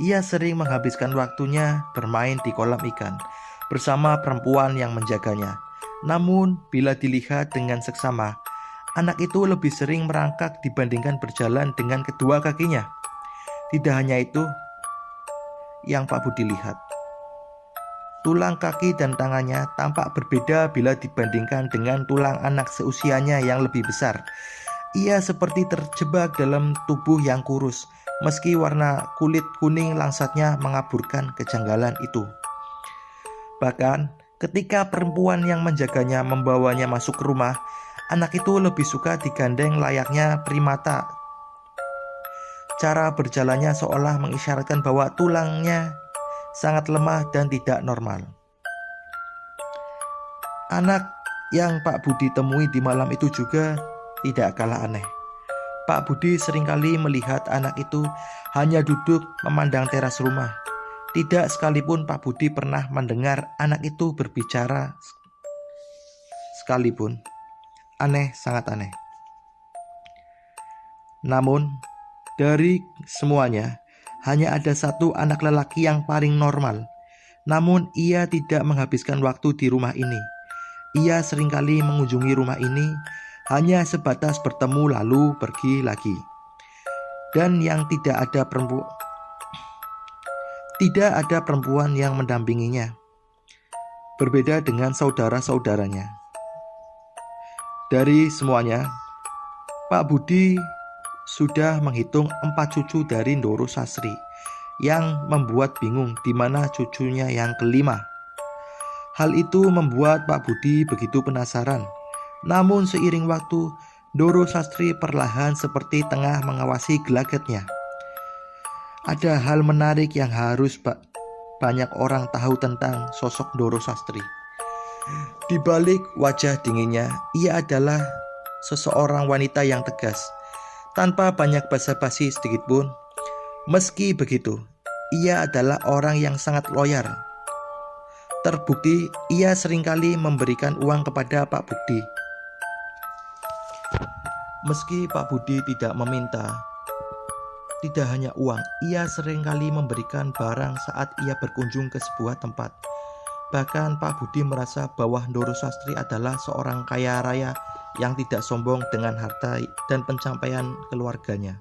Ia sering menghabiskan waktunya bermain di kolam ikan bersama perempuan yang menjaganya. Namun bila dilihat dengan seksama, anak itu lebih sering merangkak dibandingkan berjalan dengan kedua kakinya. Tidak hanya itu yang Pak Budi lihat. Tulang kaki dan tangannya tampak berbeda bila dibandingkan dengan tulang anak seusianya yang lebih besar. Ia seperti terjebak dalam tubuh yang kurus, meski warna kulit kuning langsatnya mengaburkan kejanggalan itu. Bahkan ketika perempuan yang menjaganya membawanya masuk ke rumah, anak itu lebih suka digandeng layaknya primata. Cara berjalannya seolah mengisyaratkan bahwa tulangnya sangat lemah dan tidak normal. Anak yang Pak Budi temui di malam itu juga tidak kalah aneh. Pak Budi seringkali melihat anak itu hanya duduk memandang teras rumah. Tidak sekalipun Pak Budi pernah mendengar anak itu berbicara sekalipun. Aneh, sangat aneh. Namun, dari semuanya, hanya ada satu anak lelaki yang paling normal. Namun, ia tidak menghabiskan waktu di rumah ini. Ia seringkali mengunjungi rumah ini hanya sebatas bertemu lalu pergi lagi. Dan yang tidak ada perempuan yang mendampinginya. Berbeda dengan saudara-saudaranya. Dari semuanya, Pak Budi sudah menghitung 4 cucu dari Ndoro Sastri, yang membuat bingung di mana cucunya yang kelima. Hal itu membuat Pak Budi begitu penasaran. Namun seiring waktu, Ndoro Sastri perlahan seperti tengah mengawasi gelagatnya. Ada hal menarik yang harus banyak orang tahu tentang sosok Ndoro Sastri. Di balik wajah dinginnya, ia adalah seseorang wanita yang tegas, tanpa banyak basa-basi sedikitpun. Meski begitu, ia adalah orang yang sangat loyal. Terbukti, ia seringkali memberikan uang kepada Pak Budi. Meski Pak Budi tidak meminta, tidak hanya uang, ia seringkali memberikan barang saat ia berkunjung ke sebuah tempat. Bahkan Pak Budi merasa bahwa Ndoro Sastri adalah seorang kaya raya yang tidak sombong dengan harta dan pencapaian keluarganya.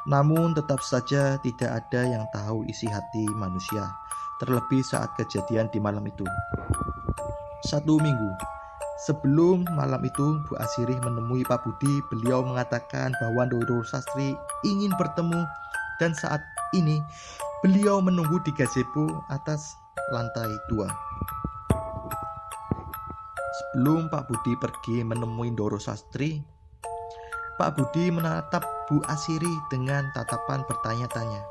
Namun tetap saja tidak ada yang tahu isi hati manusia, terlebih saat kejadian di malam itu. 1 minggu sebelum malam itu, Bu Asirih menemui Pak Budi. Beliau mengatakan bahwa Ndoro Sastri ingin bertemu, dan saat ini beliau menunggu di gazebo atas lantai 2. Sebelum Pak Budi pergi menemui Ndoro Sastri, Pak Budi menatap Bu Asirih dengan tatapan bertanya-tanya.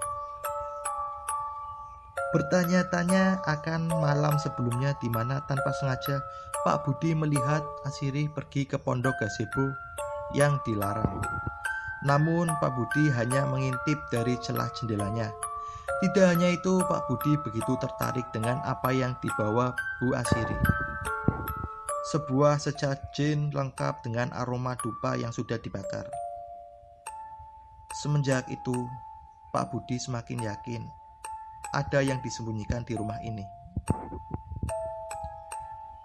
Bertanya-tanya akan malam sebelumnya, di mana tanpa sengaja Pak Budi melihat Asirih pergi ke pondok gazebo yang dilarang. Namun Pak Budi hanya mengintip dari celah jendelanya. Tidak hanya itu, Pak Budi begitu tertarik dengan apa yang dibawa Bu Asirih. Sebuah sesajen lengkap dengan aroma dupa yang sudah dibakar. Semenjak itu, Pak Budi semakin yakin ada yang disembunyikan di rumah ini.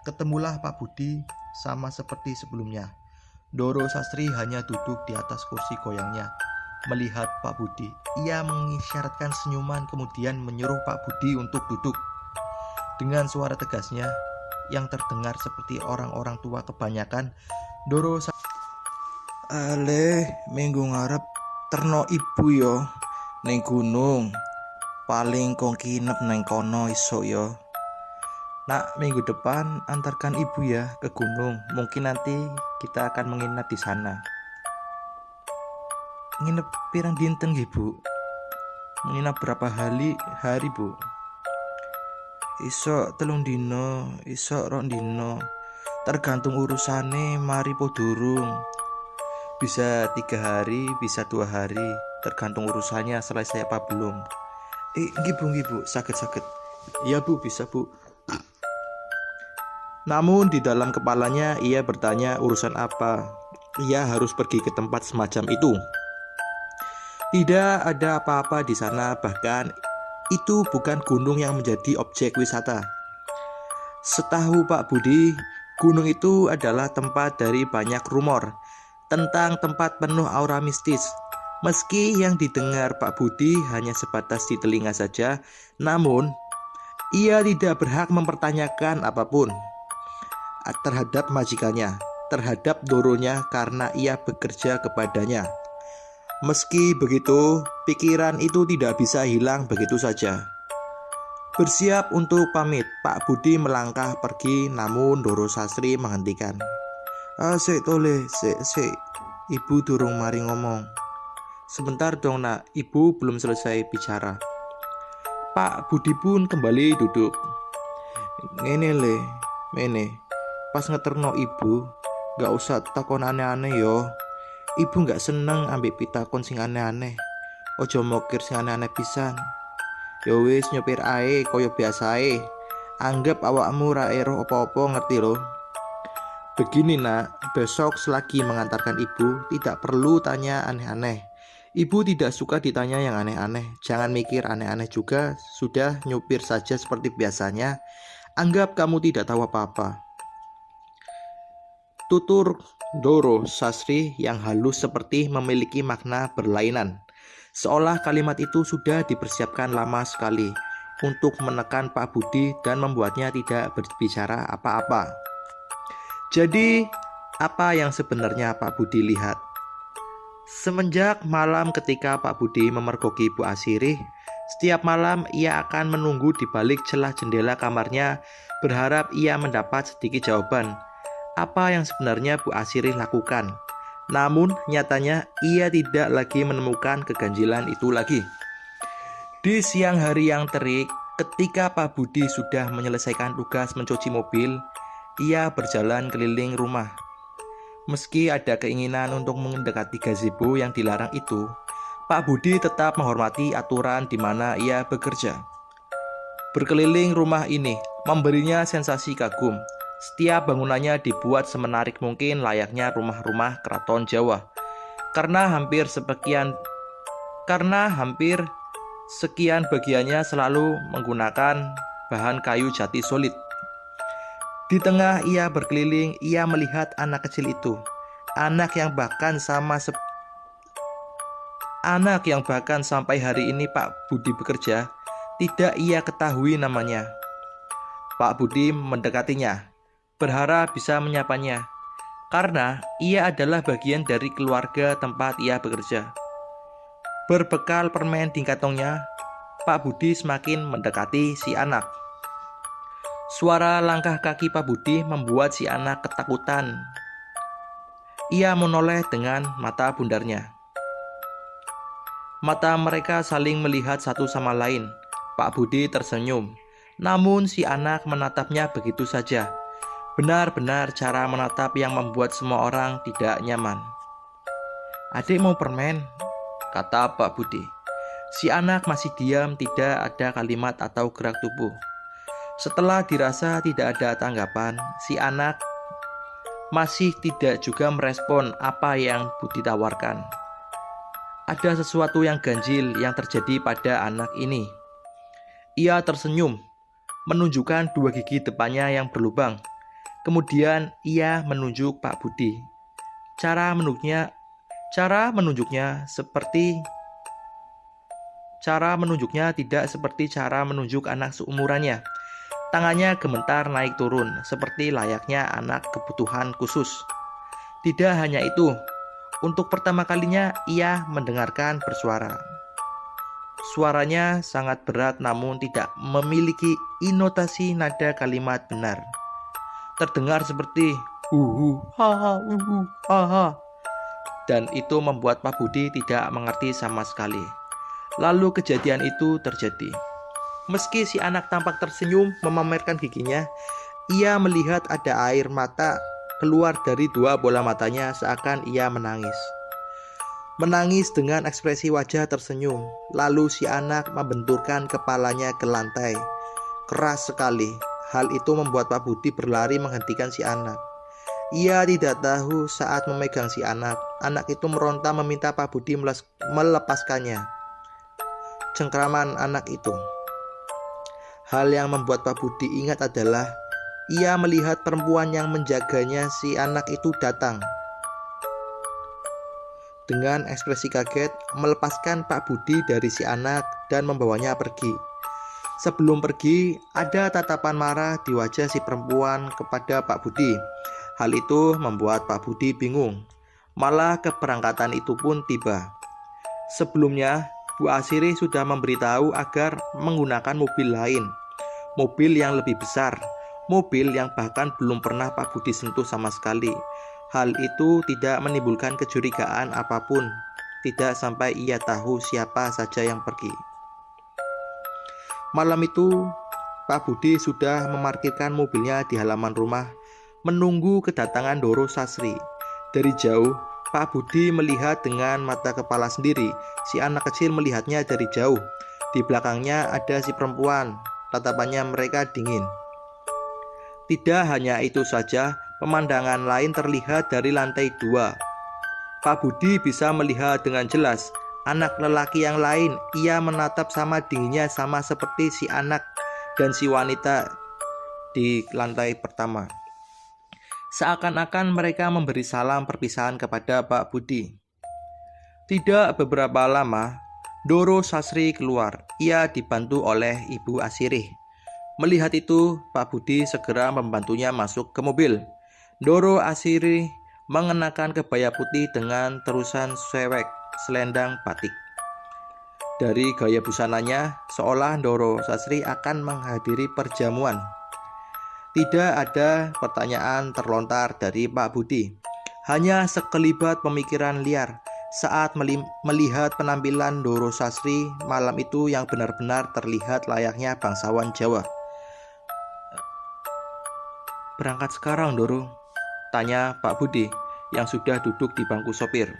Ketemulah Pak Budi sama seperti sebelumnya. Ndoro Sastri hanya duduk di atas kursi goyangnya. Melihat Pak Budi, ia mengisyaratkan senyuman, kemudian menyuruh Pak Budi untuk duduk. Dengan suara tegasnya yang terdengar seperti orang-orang tua kebanyakan, Ndoro Sastri, "Ale, minggu ngarep terno ibu yo ning gunung. Paling kong kinep neng kono iso yo. Nak, minggu depan antarkan ibu ya ke gunung. Mungkin nanti kita akan menginap di sana." "Nginep pirang dinten nggih, Bu?" "Menginap berapa hari, Bu?" "Iso 3 dino, iso 2 dino. Tergantung urusane mari po durung. Bisa 3 hari, bisa 2 hari. Tergantung urusannya selesai apa belum." Nggih Bu, sakit. "Iya Bu, bisa Bu." Namun di dalam kepalanya ia bertanya urusan apa ia harus pergi ke tempat semacam itu. Tidak ada apa-apa di sana, bahkan itu bukan gunung yang menjadi objek wisata. Setahu Pak Budi, gunung itu adalah tempat dari banyak rumor tentang tempat penuh aura mistis. Meski yang didengar Pak Budi hanya sebatas di telinga saja, namun ia tidak berhak mempertanyakan apapun terhadap majikannya, terhadap Ndoronya, karena ia bekerja kepadanya. Meski begitu, pikiran itu tidak bisa hilang begitu saja. Bersiap untuk pamit, Pak Budi melangkah pergi, namun Ndoro Sastri menghentikan. Sik tole, sik. Ibu durung mari ngomong." "Sebentar dong nak, ibu belum selesai bicara." Pak Budi pun kembali duduk. "Ngene le, mene. Pas ngeterno ibu, gak usah takon aneh-aneh yo. Ibu gak seneng ambek pitakon sing aneh-aneh. Ojo mokir sing aneh-aneh pisan. Ya wis nyopir ae kaya biasae. Anggap awakmu ra ero apa-apa, ngerti lo? Begini nak, besok selagi mengantarkan ibu tidak perlu tanya aneh-aneh. Ibu tidak suka ditanya yang aneh-aneh. Jangan mikir aneh-aneh juga. Sudah nyupir saja seperti biasanya. Anggap kamu tidak tahu apa-apa. Tutur Doro Sasri yang halus seperti memiliki makna berlainan. Seolah kalimat itu sudah dipersiapkan lama sekali untuk menekan Pak Budi dan membuatnya tidak berbicara apa-apa. Jadi, apa yang sebenarnya Pak Budi lihat? Semenjak malam ketika Pak Budi memergoki Bu Asirih, setiap malam ia akan menunggu di balik celah jendela kamarnya, berharap ia mendapat sedikit jawaban apa yang sebenarnya Bu Asirih lakukan. Namun nyatanya ia tidak lagi menemukan keganjilan itu lagi. Di siang hari yang terik, ketika Pak Budi sudah menyelesaikan tugas mencuci mobil, ia berjalan keliling rumah. Meski ada keinginan untuk mendekati gazebo yang dilarang itu, Pak Budi tetap menghormati aturan di mana ia bekerja. Berkeliling rumah ini memberinya sensasi kagum. Setiap bangunannya dibuat semenarik mungkin layaknya rumah-rumah keraton Jawa. Karena hampir sekian bagiannya selalu menggunakan bahan kayu jati solid. Di tengah ia berkeliling, ia melihat anak kecil itu. Anak yang bahkan sampai hari ini Pak Budi bekerja, tidak ia ketahui namanya. Pak Budi mendekatinya, berharap bisa menyapanya, karena ia adalah bagian dari keluarga tempat ia bekerja. Berbekal permen di kantongnya, Pak Budi semakin mendekati si anak. Suara langkah kaki Pak Budi membuat si anak ketakutan. Ia menoleh dengan mata bundarnya. Mata mereka saling melihat satu sama lain. Pak Budi tersenyum, namun si anak menatapnya begitu saja. Benar-benar cara menatap yang membuat semua orang tidak nyaman. "Adik mau permen?" kata Pak Budi. Si anak masih diam, tidak ada kalimat atau gerak tubuh. Setelah dirasa tidak ada tanggapan, si anak masih tidak juga merespon apa yang Budi tawarkan. Ada sesuatu yang ganjil yang terjadi pada anak ini. Ia tersenyum, menunjukkan dua gigi depannya yang berlubang. Kemudian ia menunjuk Pak Budi. Cara menunjuknya tidak seperti cara menunjuk anak seumurannya. Tangannya gemetar naik turun, seperti layaknya anak kebutuhan khusus. Tidak hanya itu, untuk pertama kalinya ia mendengarkan bersuara. Suaranya sangat berat namun tidak memiliki intonasi nada kalimat benar. Terdengar seperti ha ha. Dan itu membuat Pak Budi tidak mengerti sama sekali. Lalu kejadian itu terjadi. Meski si anak tampak tersenyum memamerkan giginya, ia melihat ada air mata keluar dari dua bola matanya seakan ia menangis. Menangis dengan ekspresi wajah tersenyum. Lalu si anak membenturkan kepalanya ke lantai. Keras sekali. Hal itu membuat Pak Budi berlari menghentikan si anak. Ia tidak tahu saat memegang si anak. Anak itu meronta meminta Pak Budi melepaskannya. Cengkraman anak itu. Hal yang membuat Pak Budi ingat adalah ia melihat perempuan yang menjaganya si anak itu datang. Dengan ekspresi kaget, melepaskan Pak Budi dari si anak dan membawanya pergi. Sebelum pergi, ada tatapan marah di wajah si perempuan kepada Pak Budi. Hal itu membuat Pak Budi bingung. Malah keberangkatan itu pun tiba. Sebelumnya, Bu Asirih sudah memberitahu agar menggunakan mobil lain. Mobil yang lebih besar. Mobil yang bahkan belum pernah Pak Budi sentuh sama sekali. Hal itu tidak menimbulkan kecurigaan apapun. Tidak sampai ia tahu siapa saja yang pergi. Malam itu, Pak Budi sudah memarkirkan mobilnya di halaman rumah, menunggu kedatangan Doro Sasri. Dari jauh, Pak Budi melihat dengan mata kepala sendiri. Si anak kecil melihatnya dari jauh. Di belakangnya ada si perempuan. Tatapannya mereka dingin. Tidak hanya itu saja, pemandangan lain terlihat dari lantai 2. Pak Budi bisa melihat dengan jelas anak lelaki yang lain. Ia menatap sama dinginnya, sama seperti si anak dan si wanita di lantai pertama. Seakan-akan mereka memberi salam perpisahan kepada Pak Budi. Tidak beberapa lama, Doro Sasri keluar. Ia dibantu oleh Ibu Asirih. Melihat itu, Pak Budi segera membantunya masuk ke mobil. Doro Asirih mengenakan kebaya putih dengan terusan sewek selendang batik. Dari gaya busananya, seolah Doro Sasri akan menghadiri perjamuan. Tidak ada pertanyaan terlontar dari Pak Budi. Hanya sekelibat pemikiran liar saat melihat penampilan Doro Sasri malam itu yang benar-benar terlihat layaknya bangsawan Jawa. "Berangkat sekarang, Doro?" tanya Pak Budi yang sudah duduk di bangku sopir.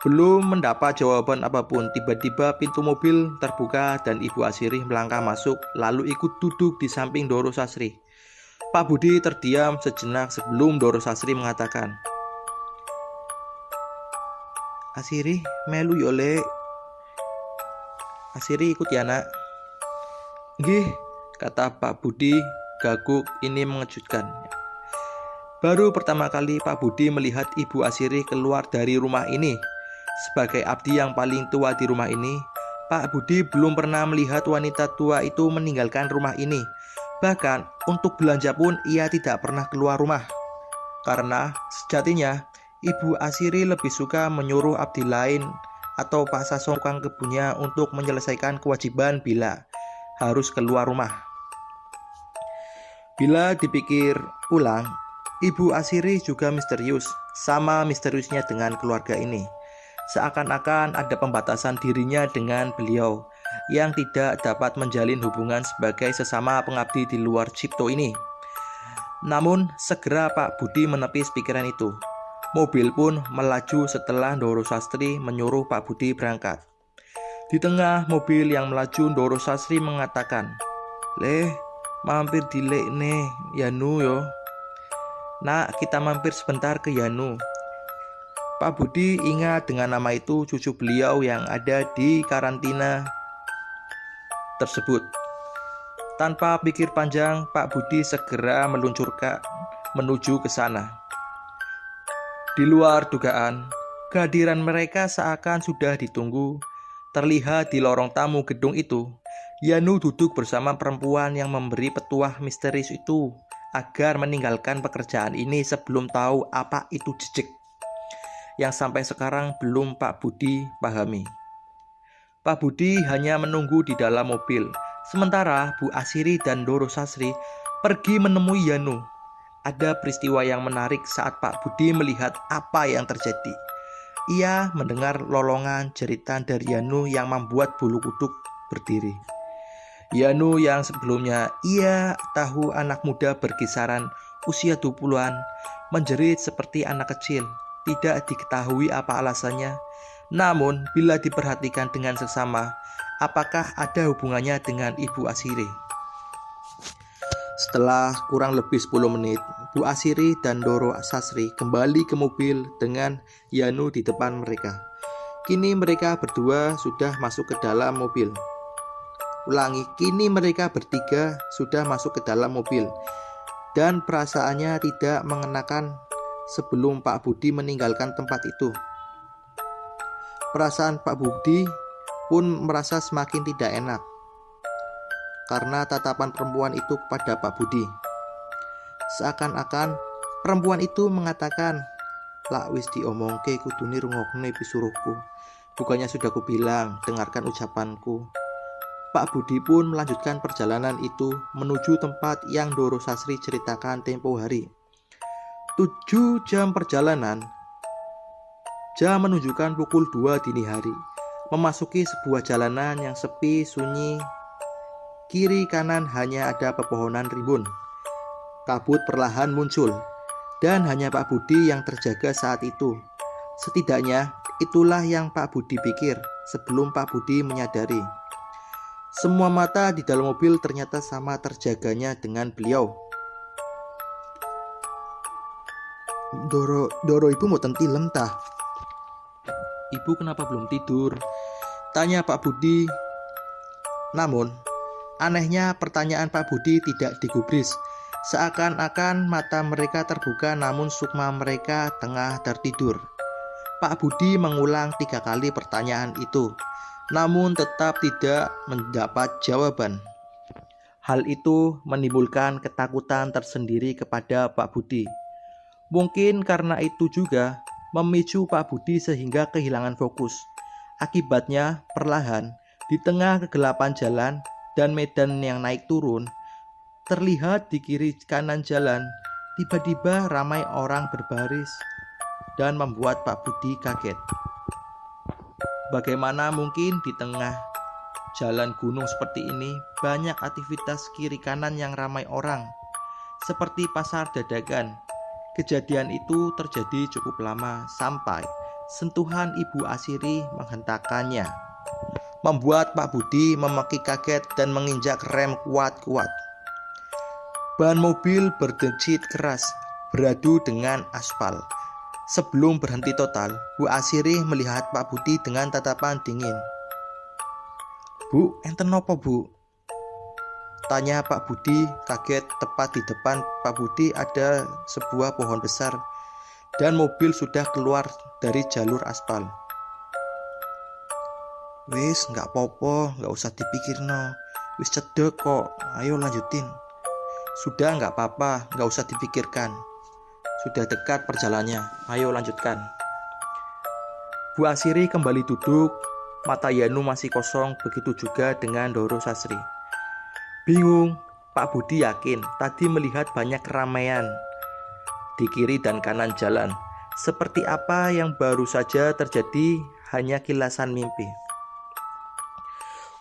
Belum mendapat jawaban apapun, tiba-tiba pintu mobil terbuka dan Ibu Asirih melangkah masuk lalu ikut duduk di samping Doro Sasri. Pak Budi terdiam sejenak sebelum Doro Sasri mengatakan, "Asirih melu yo Lek." "Asirih ikut ya nak." "Nggih," kata Pak Budi gaguk. Ini mengejutkan. Baru pertama kali Pak Budi melihat Ibu Asirih keluar dari rumah ini. Sebagai abdi yang paling tua di rumah ini, Pak Budi belum pernah melihat wanita tua itu meninggalkan rumah ini. Bahkan untuk belanja pun ia tidak pernah keluar rumah. Karena sejatinya Ibu Asirih lebih suka menyuruh abdi lain atau Pak Sason tukang kebunnya untuk menyelesaikan kewajiban bila harus keluar rumah. Bila dipikir ulang, Ibu Asirih juga misterius, sama misteriusnya dengan keluarga ini. Seakan-akan ada pembatasan dirinya dengan beliau yang tidak dapat menjalin hubungan sebagai sesama pengabdi di luar cipto ini. Namun segera Pak Budi menepis pikiran itu. Mobil pun melaju setelah Doro Sasri menyuruh Pak Budi berangkat. Di tengah mobil yang melaju, Doro Sasri mengatakan, "Leh, mampir di Lek nih, Yanu yo." "Nak, kita mampir sebentar ke Yanu." Pak Budi ingat dengan nama itu cucu beliau yang ada di karantina tersebut. Tanpa pikir panjang, Pak Budi segera meluncurkan menuju ke sana. Di luar dugaan, kehadiran mereka seakan sudah ditunggu. Terlihat di lorong tamu gedung itu, Yanu duduk bersama perempuan yang memberi petuah misterius itu agar meninggalkan pekerjaan ini sebelum tahu apa itu jejak yang sampai sekarang belum Pak Budi pahami. Pak Budi hanya menunggu di dalam mobil, sementara Bu Asirih dan Doro Sasri pergi menemui Yanu. Ada peristiwa yang menarik saat Pak Budi melihat apa yang terjadi. Ia mendengar lolongan jeritan dari Yanu yang membuat bulu kuduk berdiri. Yanu yang sebelumnya ia tahu anak muda berkisaran usia 20-an menjerit seperti anak kecil. Tidak diketahui apa alasannya. Namun bila diperhatikan dengan seksama, apakah ada hubungannya dengan Ibu Asirih? Setelah kurang lebih 10 menit, Bu Asirih dan Doro Sasri kembali ke mobil dengan Yanu di depan mereka. Kini mereka berdua sudah masuk ke dalam mobil. Ulangi, kini mereka bertiga sudah masuk ke dalam mobil. Dan perasaannya tidak mengenakan sebelum Pak Budi meninggalkan tempat itu. Perasaan Pak Budi pun merasa semakin tidak enak karena tatapan perempuan itu kepada Pak Budi. Seakan-akan perempuan itu mengatakan, "Lak wis diomongke kudune rungokne pisuruhku. Bukannya sudah kubilang, dengarkan ucapanku." Pak Budi pun melanjutkan perjalanan itu menuju tempat yang Doro Sasri ceritakan tempo hari. 7 jam perjalanan. Jam menunjukkan pukul 2 dini hari. Memasuki sebuah jalanan yang sepi, sunyi. Kiri kanan hanya ada pepohonan rimbun. Kabut perlahan muncul. dan hanya Pak Budi yang terjaga saat itu. Setidaknya itulah yang Pak Budi pikir sebelum Pak Budi menyadari. Semua mata di dalam mobil ternyata sama terjaganya dengan beliau. Doro ibu mau tentilem tah? Ibu kenapa belum tidur? Tanya Pak Budi. Namun, anehnya pertanyaan Pak Budi tidak digubris. Seakan-akan mata mereka terbuka namun sukma mereka tengah tertidur. Pak Budi mengulang 3 kali pertanyaan itu, namun tetap tidak mendapat jawaban. Hal itu menimbulkan ketakutan tersendiri kepada Pak Budi. Mungkin karena itu juga memicu Pak Budi sehingga kehilangan fokus. Akibatnya perlahan di tengah kegelapan jalan dan medan yang naik turun, terlihat di kiri kanan jalan tiba-tiba ramai orang berbaris dan membuat Pak Budi kaget. Bagaimana mungkin di tengah jalan gunung seperti ini banyak aktivitas kiri kanan yang ramai orang, seperti pasar dadakan. Kejadian itu terjadi cukup lama sampai sentuhan Ibu Asiri menghentakkannya, membuat Pak Budi memaki kaget dan menginjak rem kuat-kuat. Ban mobil berdecit keras beradu dengan aspal. Sebelum berhenti total, Bu Asiri melihat Pak Budi dengan tatapan dingin. "Bu, enten nopo, Bu?" tanya Pak Budi kaget. Tepat di depan Pak Budi ada sebuah pohon besar dan mobil sudah keluar dari jalur aspal. "Wis, nggak popo, nggak usah dipikirno. Wis cedek kok, ayo lanjutin." "Sudah, nggak apa-apa, nggak usah dipikirkan. Sudah dekat perjalanannya, ayo lanjutkan." Bu Asiri kembali duduk, mata Yanu masih kosong, begitu juga dengan Doro Sasri. Bingung, Pak Budi yakin tadi melihat banyak keramaian di kiri dan kanan jalan. Seperti apa yang baru saja terjadi hanya kilasan mimpi.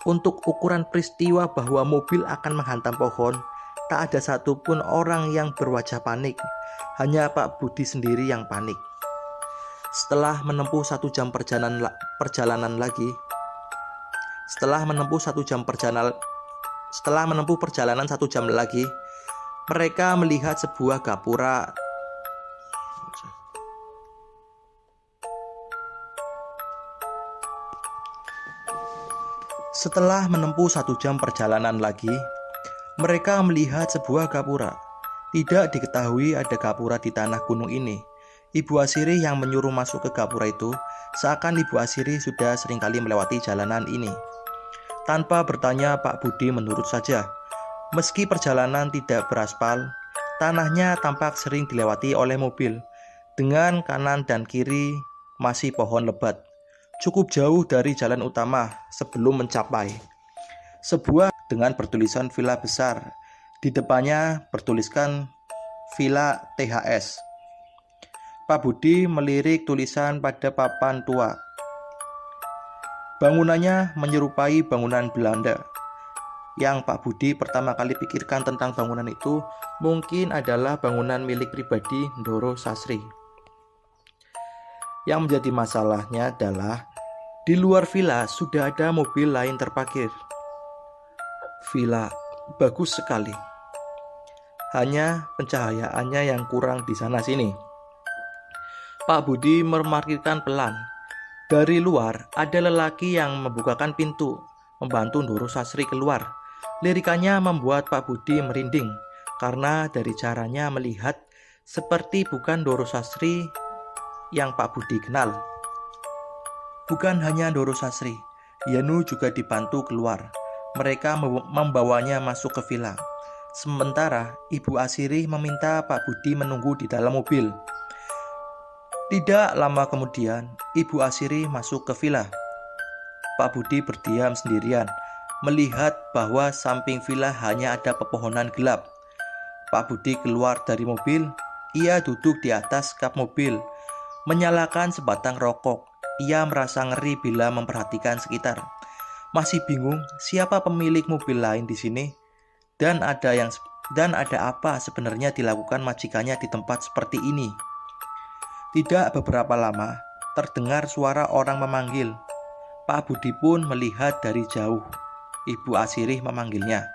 Untuk ukuran peristiwa bahwa mobil akan menghantam pohon, tak ada satupun orang yang berwajah panik. Hanya Pak Budi sendiri yang panik. Setelah menempuh 1 jam perjalanan lagi, setelah menempuh perjalanan 1 jam lagi, mereka melihat sebuah gapura. Setelah menempuh 1 jam perjalanan lagi, mereka melihat sebuah gapura. Tidak diketahui ada gapura di tanah gunung ini. Ibu Asiri yang menyuruh masuk ke gapura itu, seakan Ibu Asiri sudah seringkali melewati jalanan ini. Tanpa bertanya, Pak Budi menurut saja. Meski perjalanan tidak beraspal, tanahnya tampak sering dilewati oleh mobil. Dengan kanan dan kiri masih pohon lebat. Cukup jauh dari jalan utama sebelum mencapai sebuah dengan bertulisan villa besar. Di depannya bertuliskan Villa THS. Pak Budi melirik tulisan pada papan tua. Bangunannya menyerupai bangunan Belanda. Yang Pak Budi pertama kali pikirkan tentang bangunan itu mungkin adalah bangunan milik pribadi Doro Sasri. Yang menjadi masalahnya adalah di luar villa sudah ada mobil lain terparkir. Villa bagus sekali. Hanya pencahayaannya yang kurang di sana sini. Pak Budi memarkirkan pelan. Dari luar ada lelaki yang membukakan pintu, membantu Doro Sasri keluar. Lirikannya membuat Pak Budi merinding karena dari caranya melihat seperti bukan Doro Sasri yang Pak Budi kenal. Bukan hanya Doro Sasri, Yanu juga dibantu keluar. Mereka membawanya masuk ke villa. Sementara Ibu Asiri meminta Pak Budi menunggu di dalam mobil. Tidak lama kemudian, Ibu Asiri masuk ke villa. Pak Budi berdiam sendirian, melihat bahwa samping villa hanya ada pepohonan gelap. Pak Budi keluar dari mobil. Ia duduk di atas kap mobil, menyalakan sebatang rokok. Ia merasa ngeri bila memperhatikan sekitar. Masih bingung siapa pemilik mobil lain di sini, dan ada yang Dan ada apa sebenarnya dilakukan majikannya di tempat seperti ini? Tidak beberapa lama, terdengar suara orang memanggil. Pak Budi pun melihat dari jauh. Ibu Asirih memanggilnya.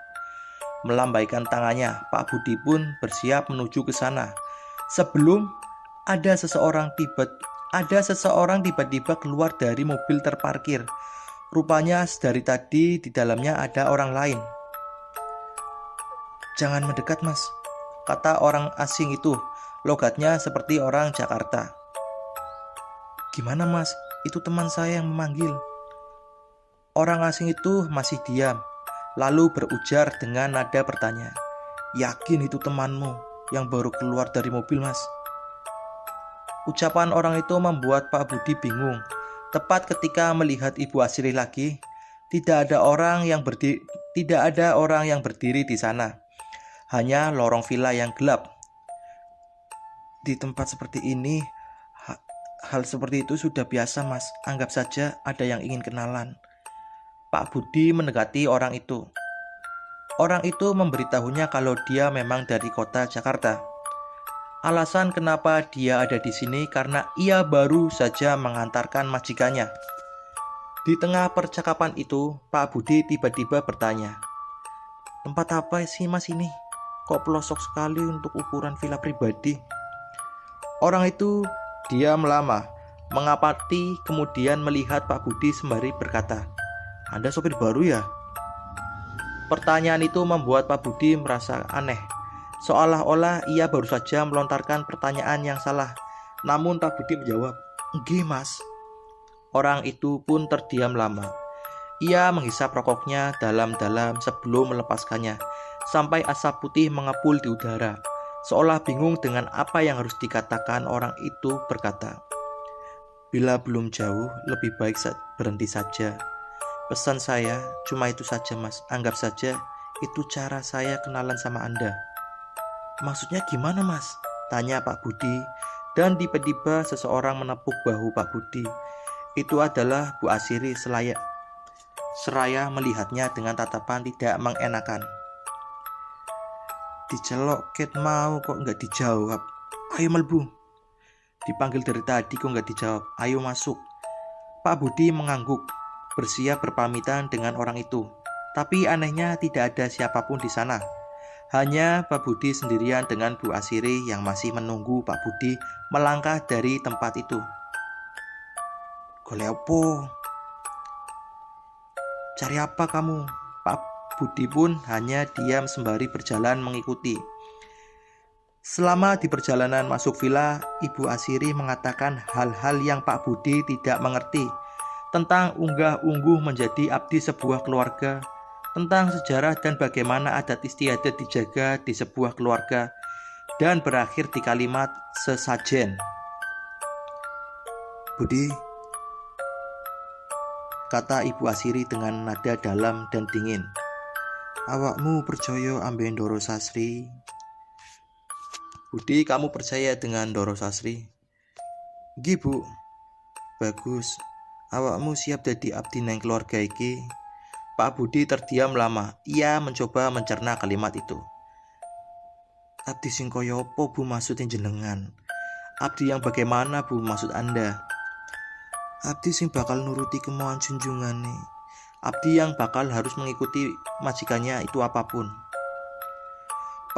Melambaikan tangannya, Pak Budi pun bersiap menuju ke sana. Sebelum ada seseorang tiba-tiba keluar dari mobil terparkir. Rupanya dari tadi di dalamnya ada orang lain. "Jangan mendekat, Mas," kata orang asing itu. Logatnya seperti orang Jakarta. "Gimana, Mas? Itu teman saya yang memanggil." Orang asing itu masih diam, lalu berujar dengan nada bertanya, "Yakin itu temanmu yang baru keluar dari mobil, Mas?" Ucapan orang itu membuat Pak Budi bingung. Tepat ketika melihat Ibu Asirih lagi, tidak ada orang yang berdiri di sana. Hanya lorong villa yang gelap. Di tempat seperti ini, hal seperti itu sudah biasa, Mas. Anggap saja ada yang ingin kenalan. Pak Budi mendekati orang itu. Orang itu memberitahunya kalau dia memang dari kota Jakarta. Alasan kenapa dia ada di sini karena ia baru saja mengantarkan majikannya. Di tengah percakapan itu, Pak Budi tiba-tiba bertanya, "Tempat apa sih, Mas, ini? Kok pelosok sekali untuk ukuran villa pribadi?" Orang itu diam lama, mengapati, kemudian melihat Pak Budi sembari berkata, "Anda sopir baru ya?" Pertanyaan itu membuat Pak Budi merasa aneh, seolah-olah ia baru saja melontarkan pertanyaan yang salah. Namun Pak Budi menjawab, "Nggih, Mas." Orang itu pun terdiam lama. Ia menghisap rokoknya dalam-dalam sebelum melepaskannya, sampai asap putih mengepul di udara. Seolah bingung dengan apa yang harus dikatakan, orang itu berkata, "Bila belum jauh, lebih baik berhenti saja. Pesan saya cuma itu saja, Mas. Anggap saja itu cara saya kenalan sama Anda." "Maksudnya gimana, Mas?" tanya Pak Budi. Dan tiba-tiba seseorang menepuk bahu Pak Budi. Itu adalah Bu Asirih seraya melihatnya dengan tatapan tidak mengenakan. "Dicelok ket mau kok nggak dijawab. Ayo melbu." "Dipanggil dari tadi kok nggak dijawab. Ayo masuk." Pak Budi mengangguk, bersiap berpamitan dengan orang itu. Tapi anehnya tidak ada siapapun di sana. Hanya Pak Budi sendirian dengan Bu Asirih yang masih menunggu Pak Budi melangkah dari tempat itu. "Golek opo? Cari apa kamu?" Pak Budi pun hanya diam sembari berjalan mengikuti. Selama di perjalanan masuk villa, Ibu Asirih mengatakan hal-hal yang Pak Budi tidak mengerti, tentang unggah-ungguh menjadi abdi sebuah keluarga, tentang sejarah dan bagaimana adat istiadat dijaga di sebuah keluarga, dan berakhir di kalimat sesajen. "Budi," kata Ibu Asirih dengan nada dalam dan dingin, "awakmu percaya ambe Ndoro Sasri?" "Budi, kamu percaya dengan Ndoro Sasri?" "Nggih, Bu." "Bagus. Awakmu siap dadi abdi nang keluarga iki?" Pak Budi terdiam lama. Ia mencoba mencerna kalimat itu. "Abdi sing kaya apa, Bu, maksudnya jenengan?" "Abdi yang bagaimana, Bu, maksud Anda?" "Abdi sing bakal nuruti kemauan junjungane. Abdi yang bakal harus mengikuti majikannya itu apapun."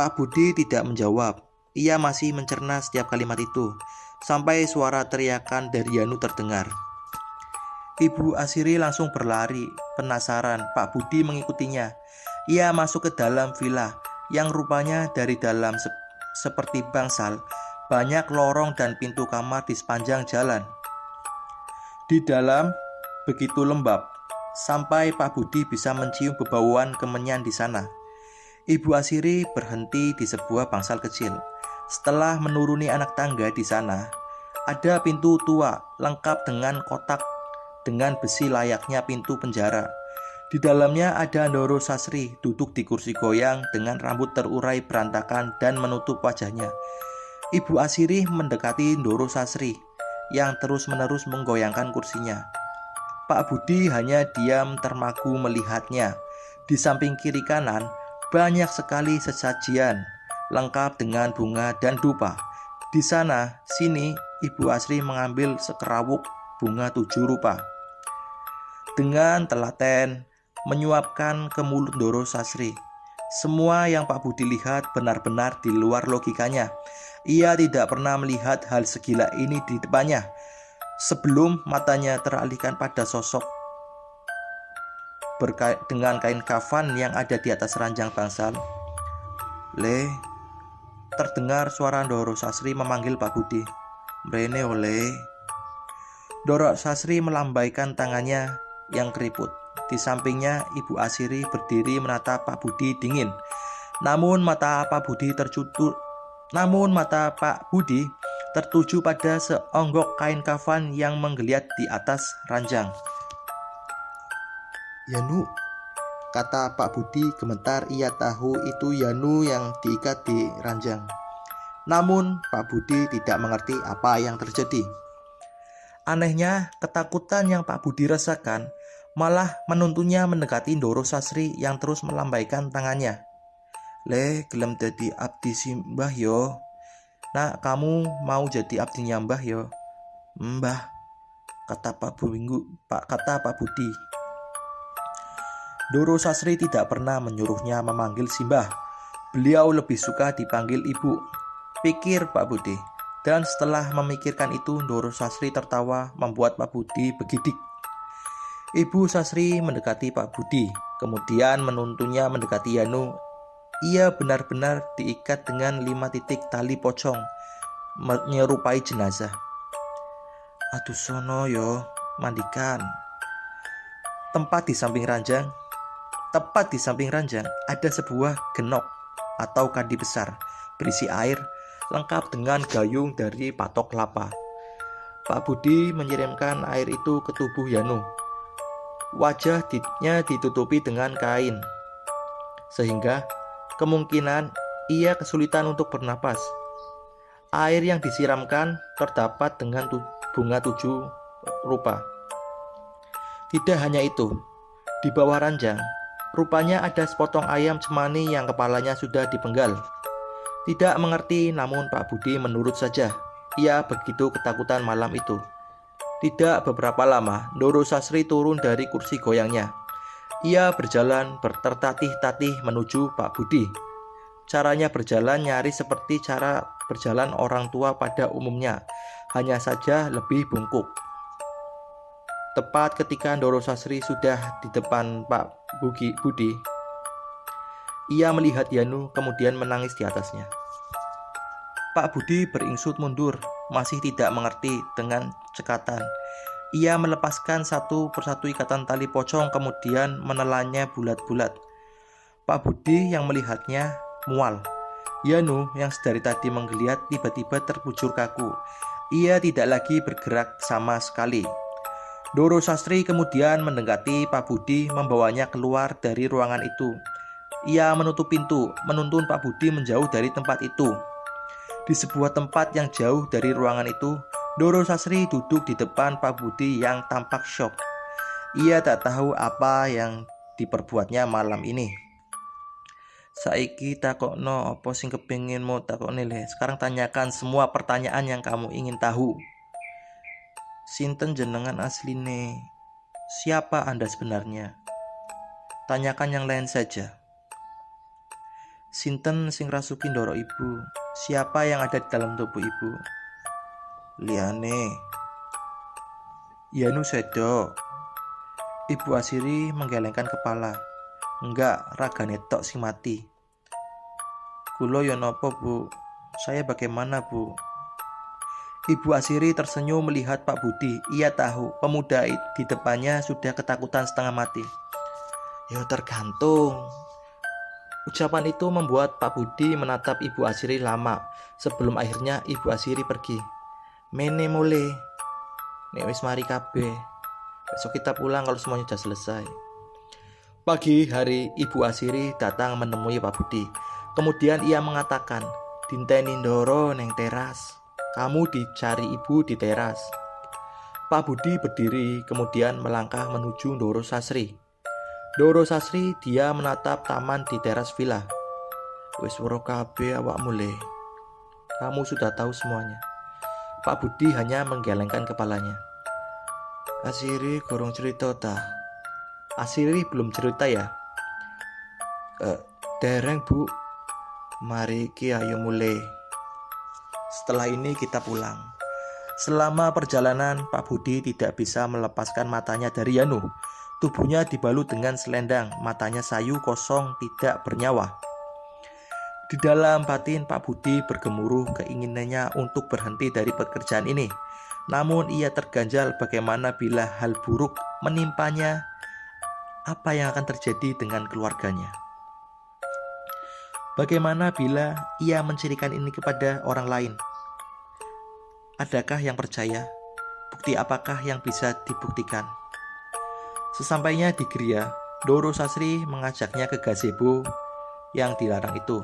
Pak Budi tidak menjawab. Ia masih mencerna setiap kalimat itu, sampai suara teriakan dari Yanu terdengar. Ibu Asirih langsung berlari. Penasaran, Pak Budi mengikutinya. Ia masuk ke dalam villa, yang rupanya dari dalam seperti bangsal. Banyak lorong dan pintu kamar di sepanjang jalan. Di dalam begitu lembab, sampai Pak Budi bisa mencium bebauan kemenyan di sana. Ibu Asirih berhenti di sebuah bangsal kecil. Setelah menuruni anak tangga di sana, ada pintu tua lengkap dengan kotak dengan besi layaknya pintu penjara. Di dalamnya ada Ndoro Sasri duduk di kursi goyang dengan rambut terurai berantakan dan menutup wajahnya. Ibu Asirih mendekati Ndoro Sasri yang terus-menerus menggoyangkan kursinya. Pak Budi hanya diam termagu melihatnya. Di samping kiri kanan, Banyak sekali sesajian, lengkap dengan bunga dan dupa. Di sana, sini, Ibu Asri mengambil sekerawuk bunga 7 rupa. Dengan telaten, menyuapkan ke mulut Ndoro Sasri. Semua yang Pak Budi lihat benar-benar di luar logikanya. Ia tidak pernah melihat hal segila ini di depannya. Sebelum matanya teralihkan pada sosok dengan kain kafan yang ada di atas ranjang bangsal. Le, terdengar suara Ndoro Sasri memanggil Pak Budi. Mrene oleh. Ndoro Sasri melambaikan tangannya yang keriput. Di sampingnya Ibu Asri berdiri menatap Pak Budi dingin. Namun mata Pak Budi tertuju pada seonggok kain kafan yang menggeliat di atas ranjang. Yanu, kata Pak Budi gemetar. Ia tahu itu Yanu yang diikat di ranjang. Namun Pak Budi tidak mengerti apa yang terjadi. Anehnya, ketakutan yang Pak Budi rasakan malah menuntunnya mendekati Ndoro Sasri yang terus melambaikan tangannya. Le, gelem dadi abdi simbah yo. Nak, kamu mau jadi abdinya Mbah yo? Mbah, kata Pak Budi. Ndoro Sasri tidak pernah menyuruhnya memanggil simbah. Beliau lebih suka dipanggil ibu, pikir Pak Budi. Dan setelah memikirkan itu, Ndoro Sasri tertawa membuat Pak Budi begidik. Ibu Sasri mendekati Pak Budi, kemudian menuntunnya mendekati Yanu. Ia benar-benar diikat dengan 5 titik tali pocong, menyerupai jenazah. Aduh sono yo, mandikan. Tepat di samping ranjang ada sebuah genok atau kadi besar berisi air, lengkap dengan gayung dari patok kelapa. Pak Budi menyiramkan air itu ke tubuh Yanu. Wajahnya ditutupi dengan kain, sehingga kemungkinan ia kesulitan untuk bernapas. Air yang disiramkan terdapat dengan bunga 7 rupa. Tidak hanya itu, di bawah ranjang, rupanya ada sepotong ayam cemani yang kepalanya sudah dipenggal. Tidak mengerti, namun Pak Budi menurut saja. Ia begitu ketakutan malam itu. Tidak beberapa lama, Ndoro Sasri turun dari kursi goyangnya. Ia berjalan bertertatih-tatih menuju Pak Budi. Caranya berjalan nyaris seperti cara berjalan orang tua pada umumnya, hanya saja lebih bungkuk. Tepat ketika Ndoro Sasri sudah di depan Pak Budi, ia melihat Yanu kemudian menangis di atasnya. Pak Budi beringsut mundur, masih tidak mengerti dengan cekatan. Ia melepaskan satu persatu ikatan tali pocong kemudian menelannya bulat-bulat. Pak Budi yang melihatnya mual. Yanu yang sedari tadi menggeliat tiba-tiba terbujur kaku. Ia tidak lagi bergerak sama sekali. Ndoro Sasri kemudian mendekati Pak Budi membawanya keluar dari ruangan itu. Ia menutup pintu, menuntun Pak Budi menjauh dari tempat itu. Di sebuah tempat yang jauh dari ruangan itu, Ndoro Sasri duduk di depan Pak Budi yang tampak syok. Ia tak tahu apa yang diperbuatnya malam ini. Saiki takokno apa sing kepinginmu takokne le. Sekarang tanyakan semua pertanyaan yang kamu ingin tahu. Sinten jenengan asline? Siapa Anda sebenarnya? Tanyakan yang lain saja. Sinten sing rasuki ndoro ibu? Siapa yang ada di dalam tubuh ibu? Liane. Yanu sedo. Ibu Asri menggelengkan kepala. Enggak, ragane tok sing mati. Kulo yo nopo bu? Saya bagaimana bu? Ibu Asri tersenyum melihat Pak Budi. Ia tahu pemuda di depannya sudah ketakutan setengah mati. Ya tergantung. Ucapan itu membuat Pak Budi menatap Ibu Asri lama sebelum akhirnya Ibu Asri pergi. Mene mole. Nek wis mari kabeh. Besok kita pulang kalau semuanya sudah selesai. Pagi hari Ibu Asri datang menemui Pak Budi. Kemudian ia mengatakan, "Dinteni Ndoro neng teras. Kamu dicari ibu di teras." Pak Budi berdiri kemudian melangkah menuju Ndoro Sasri. Doro Sasri dia menatap taman di teras villa. Wis wero kabeh awakmu le. Kamu sudah tahu semuanya. Pak Budi hanya menggelengkan kepalanya. Asiri gorong cerita ta. Asiri belum cerita ya? Dereng bu. Mari ki ayo mulai. Setelah ini kita pulang. Selama perjalanan, Pak Budi tidak bisa melepaskan matanya dari Yanu. Tubuhnya dibalut dengan selendang, matanya sayu, kosong, tidak bernyawa. Di dalam batin Pak Budi bergemuruh keinginannya untuk berhenti dari pekerjaan ini. Namun ia terganjal bagaimana bila hal buruk menimpanya, apa yang akan terjadi dengan keluarganya. Bagaimana bila ia menceritakan ini kepada orang lain? Adakah yang percaya? Bukti apakah yang bisa dibuktikan? Sesampainya di Gria, Doro Sasri mengajaknya ke gazebo yang dilarang itu.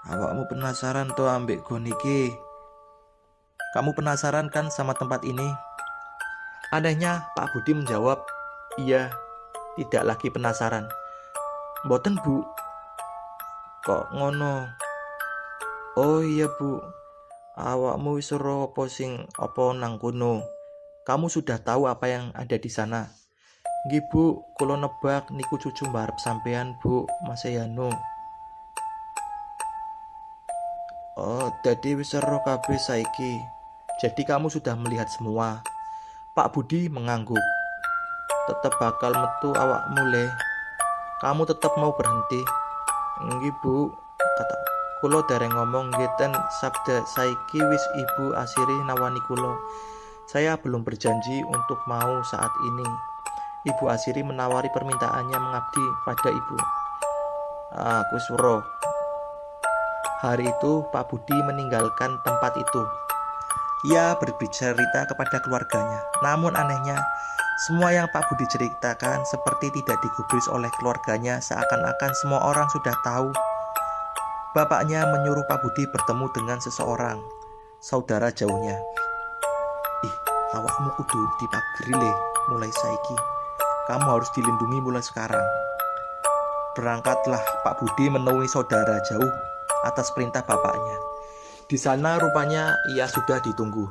Awakmu penasaran toh ambek goniki? Kamu penasaran kan sama tempat ini? Anehnya Pak Budi menjawab, iya, tidak lagi penasaran. Mboten bu. Kok ngono? Oh iya bu, awakmu wis ora apa sing apa nang kono. Kamu sudah tahu apa yang ada di sana. Nggih bu, kula nebak niku cucu mbarep sampean bu, Mas Yano. Oh, dadi wis ero kabeh saiki. Jadi kamu sudah melihat semua. Pak Budi mengangguk. Tetep bakal metu awakmu le. Kamu tetap mau berhenti? Nggih bu, kata kula dereng ngomong ngeten sabda saiki wis Ibu Asiri nawani kula. Saya belum berjanji untuk mau saat ini. Ibu Asiri menawari permintaannya mengabdi pada ibu. Aku suruh. Hari itu Pak Budi meninggalkan tempat itu. Ia berbicara kepada keluarganya. Namun anehnya, semua yang Pak Budi ceritakan seperti tidak digubris oleh keluarganya, seakan-akan semua orang sudah tahu. Bapaknya menyuruh Pak Budi bertemu dengan seseorang, saudara jauhnya. Awakmu kudu dipageri le, mulai saiki. Kamu harus dilindungi mulai sekarang. Berangkatlah Pak Budi menemui saudara jauh atas perintah bapaknya. Di sana rupanya ia sudah ditunggu.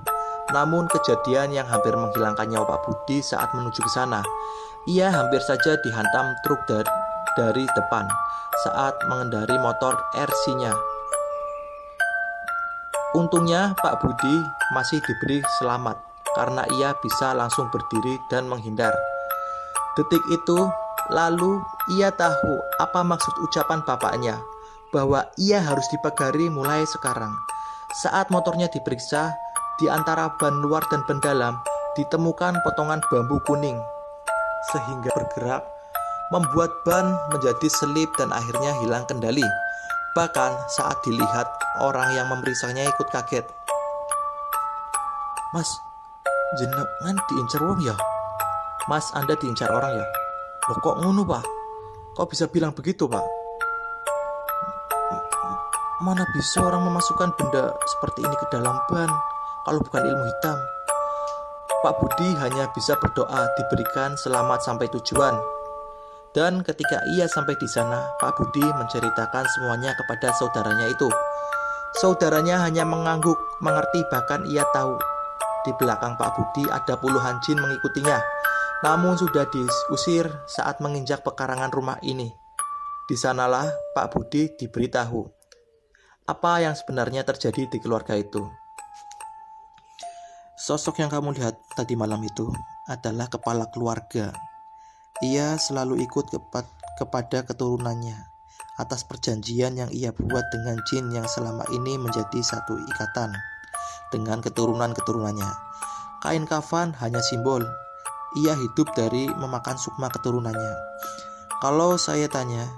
Namun kejadian yang hampir menghilangkan nyawa Pak Budi saat menuju ke sana. Ia hampir saja dihantam truk dari depan saat mengendari motor RC-nya. Untungnya Pak Budi masih diberi selamat karena ia bisa langsung berdiri dan menghindar. Detik itu, lalu ia tahu apa maksud ucapan bapaknya, bahwa ia harus dipagari mulai sekarang. Saat motornya diperiksa, di antara ban luar dan ban dalam, ditemukan potongan bambu kuning, sehingga bergerak, membuat ban menjadi selip dan akhirnya hilang kendali. Bahkan saat dilihat, orang yang memeriksanya ikut kaget. Mas, jenengan diincar wong ya? Mas, Anda diincar orang ya? Loh kok ngono pak? Kok bisa bilang begitu pak? Mana bisa orang memasukkan benda seperti ini ke dalam ban kalau bukan ilmu hitam? Pak Budi hanya bisa berdoa diberikan selamat sampai tujuan. Dan ketika ia sampai di sana, Pak Budi menceritakan semuanya kepada saudaranya itu. Saudaranya hanya mengangguk, mengerti, bahkan ia tahu di belakang Pak Budi ada puluhan jin mengikutinya. Namun sudah diusir saat menginjak pekarangan rumah ini. Di sanalah Pak Budi diberitahu apa yang sebenarnya terjadi di keluarga itu. Sosok yang kamu lihat tadi malam itu adalah kepala keluarga. Ia selalu ikut kepada keturunannya atas perjanjian yang ia buat dengan jin yang selama ini menjadi satu ikatan dengan keturunan-keturunannya. Kain kafan hanya simbol. Ia hidup dari memakan sukma keturunannya. Kalau saya tanya,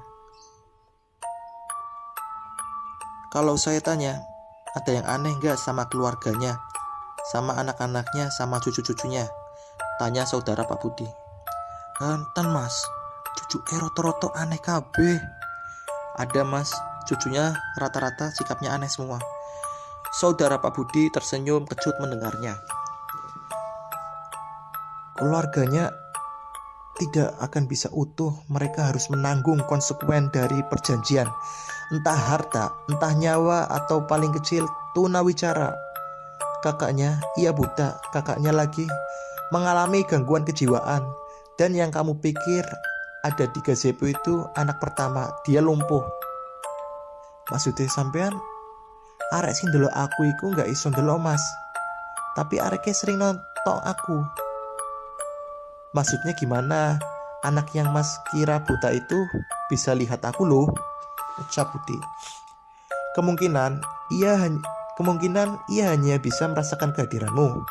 ada yang aneh gak sama keluarganya, sama anak-anaknya, sama cucu-cucunya? Tanya saudara Pak Budi. Gantan mas, cucu roto-roto aneh kabeh. Ada mas, cucunya rata-rata sikapnya aneh semua. Saudara Pak Budi tersenyum kejut mendengarnya. Keluarganya tidak akan bisa utuh. Mereka harus menanggung konsekuen dari perjanjian, entah harta, entah nyawa, atau paling kecil tunawicara. Kakaknya, ia buta. Kakaknya lagi mengalami gangguan kejiwaan. Dan yang kamu pikir ada di gazebo itu anak pertama, dia lumpuh. Maksudnya sampean arek sing ndelok aku iku gak iso ndelok Mas, tapi areknya sering nonton aku. Maksudnya gimana? Anak yang Mas kira buta itu bisa lihat aku loh, ucap Budi. Kemungkinan ia hanya bisa merasakan kehadiranmu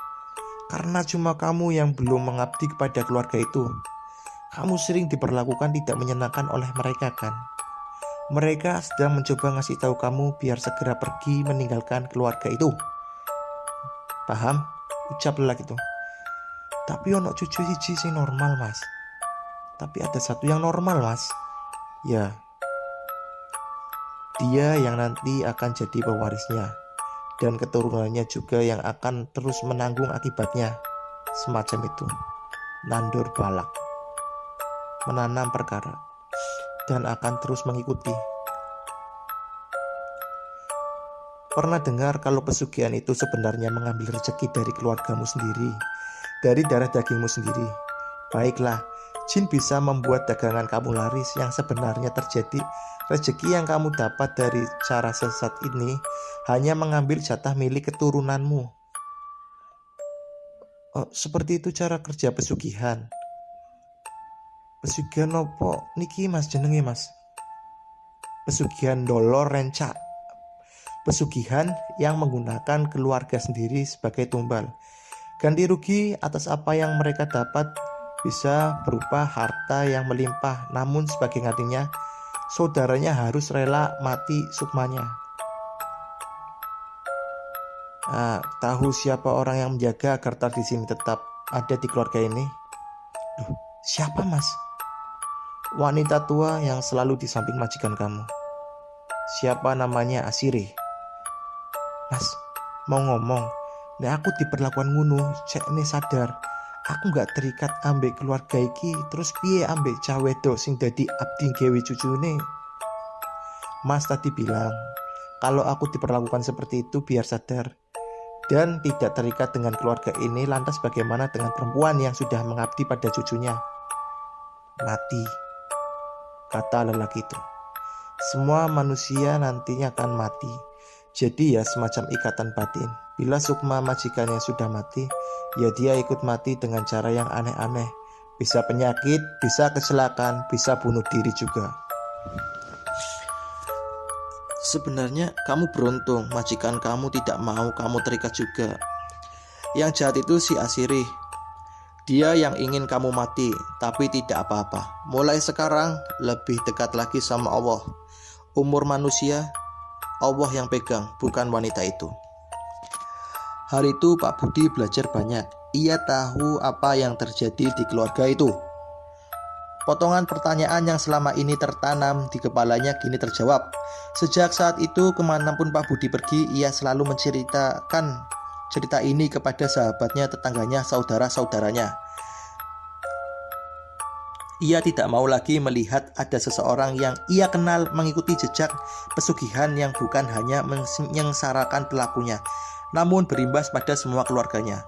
karena cuma kamu yang belum mengabdi kepada keluarga itu. Kamu sering diperlakukan tidak menyenangkan oleh mereka kan? Mereka sedang mencoba ngasih tahu kamu biar segera pergi meninggalkan keluarga itu. Paham? Ucap lelaki itu. Tapi ono cucu siji sing normal Mas. Tapi ada satu yang normal Mas. Ya, dia yang nanti akan jadi pewarisnya, dan keturunannya juga yang akan terus menanggung akibatnya. Semacam itu. Nandur balak, menanam perkara, dan akan terus mengikuti. Pernah dengar kalau pesugihan itu sebenarnya mengambil rezeki dari keluargamu sendiri, dari darah dagingmu sendiri. Baiklah, jin bisa membuat dagangan kamu laris. Yang sebenarnya terjadi, rezeki yang kamu dapat dari cara sesat ini hanya mengambil jatah milik keturunanmu. Oh, seperti itu cara kerja pesugihan. Pesugihan opo niki Mas jenenge Mas? Pesugihan dolor renca. Pesugihan yang menggunakan keluarga sendiri sebagai tumbal. Ganti rugi atas apa yang mereka dapat bisa berupa harta yang melimpah, namun sebagai gantinya saudaranya harus rela mati sukmanya. Tahu siapa orang yang menjaga agar tradisi ini tetap ada di keluarga ini? Duh, siapa Mas? Wanita tua yang selalu di samping majikan kamu. Siapa namanya? Asiri. Mas, mau ngomong, nek aku diperlakukan ngono, cek ne sadar aku gak terikat ambek keluarga iki, terus piye ambek cah wedok sing dadi abdi gawe cucune? Mas tadi bilang kalau aku diperlakukan seperti itu biar sadar dan tidak terikat dengan keluarga ini. Lantas bagaimana dengan perempuan yang sudah mengabdi pada cucunya? Mati, kata lelaki itu. Semua manusia nantinya akan mati. Jadi ya semacam ikatan batin. Bila sukma majikannya sudah mati, ya dia ikut mati dengan cara yang aneh-aneh. Bisa penyakit, bisa kecelakaan, bisa bunuh diri juga. Sebenarnya kamu beruntung, majikan kamu tidak mau kamu terikat juga. Yang jahat itu si Asiri. Dia yang ingin kamu mati, tapi tidak apa-apa. Mulai sekarang lebih dekat lagi sama Allah. Umur manusia Allah yang pegang, bukan wanita itu. Hari itu Pak Budi belajar banyak. Ia tahu apa yang terjadi di keluarga itu. Potongan pertanyaan yang selama ini tertanam di kepalanya kini terjawab. Sejak saat itu kemanapun Pak Budi pergi, ia selalu menceritakan cerita ini kepada sahabatnya, tetangganya, saudara-saudaranya. Ia tidak mau lagi melihat ada seseorang yang ia kenal mengikuti jejak pesugihan yang bukan hanya menyengsarakan pelakunya, namun berimbas pada semua keluarganya.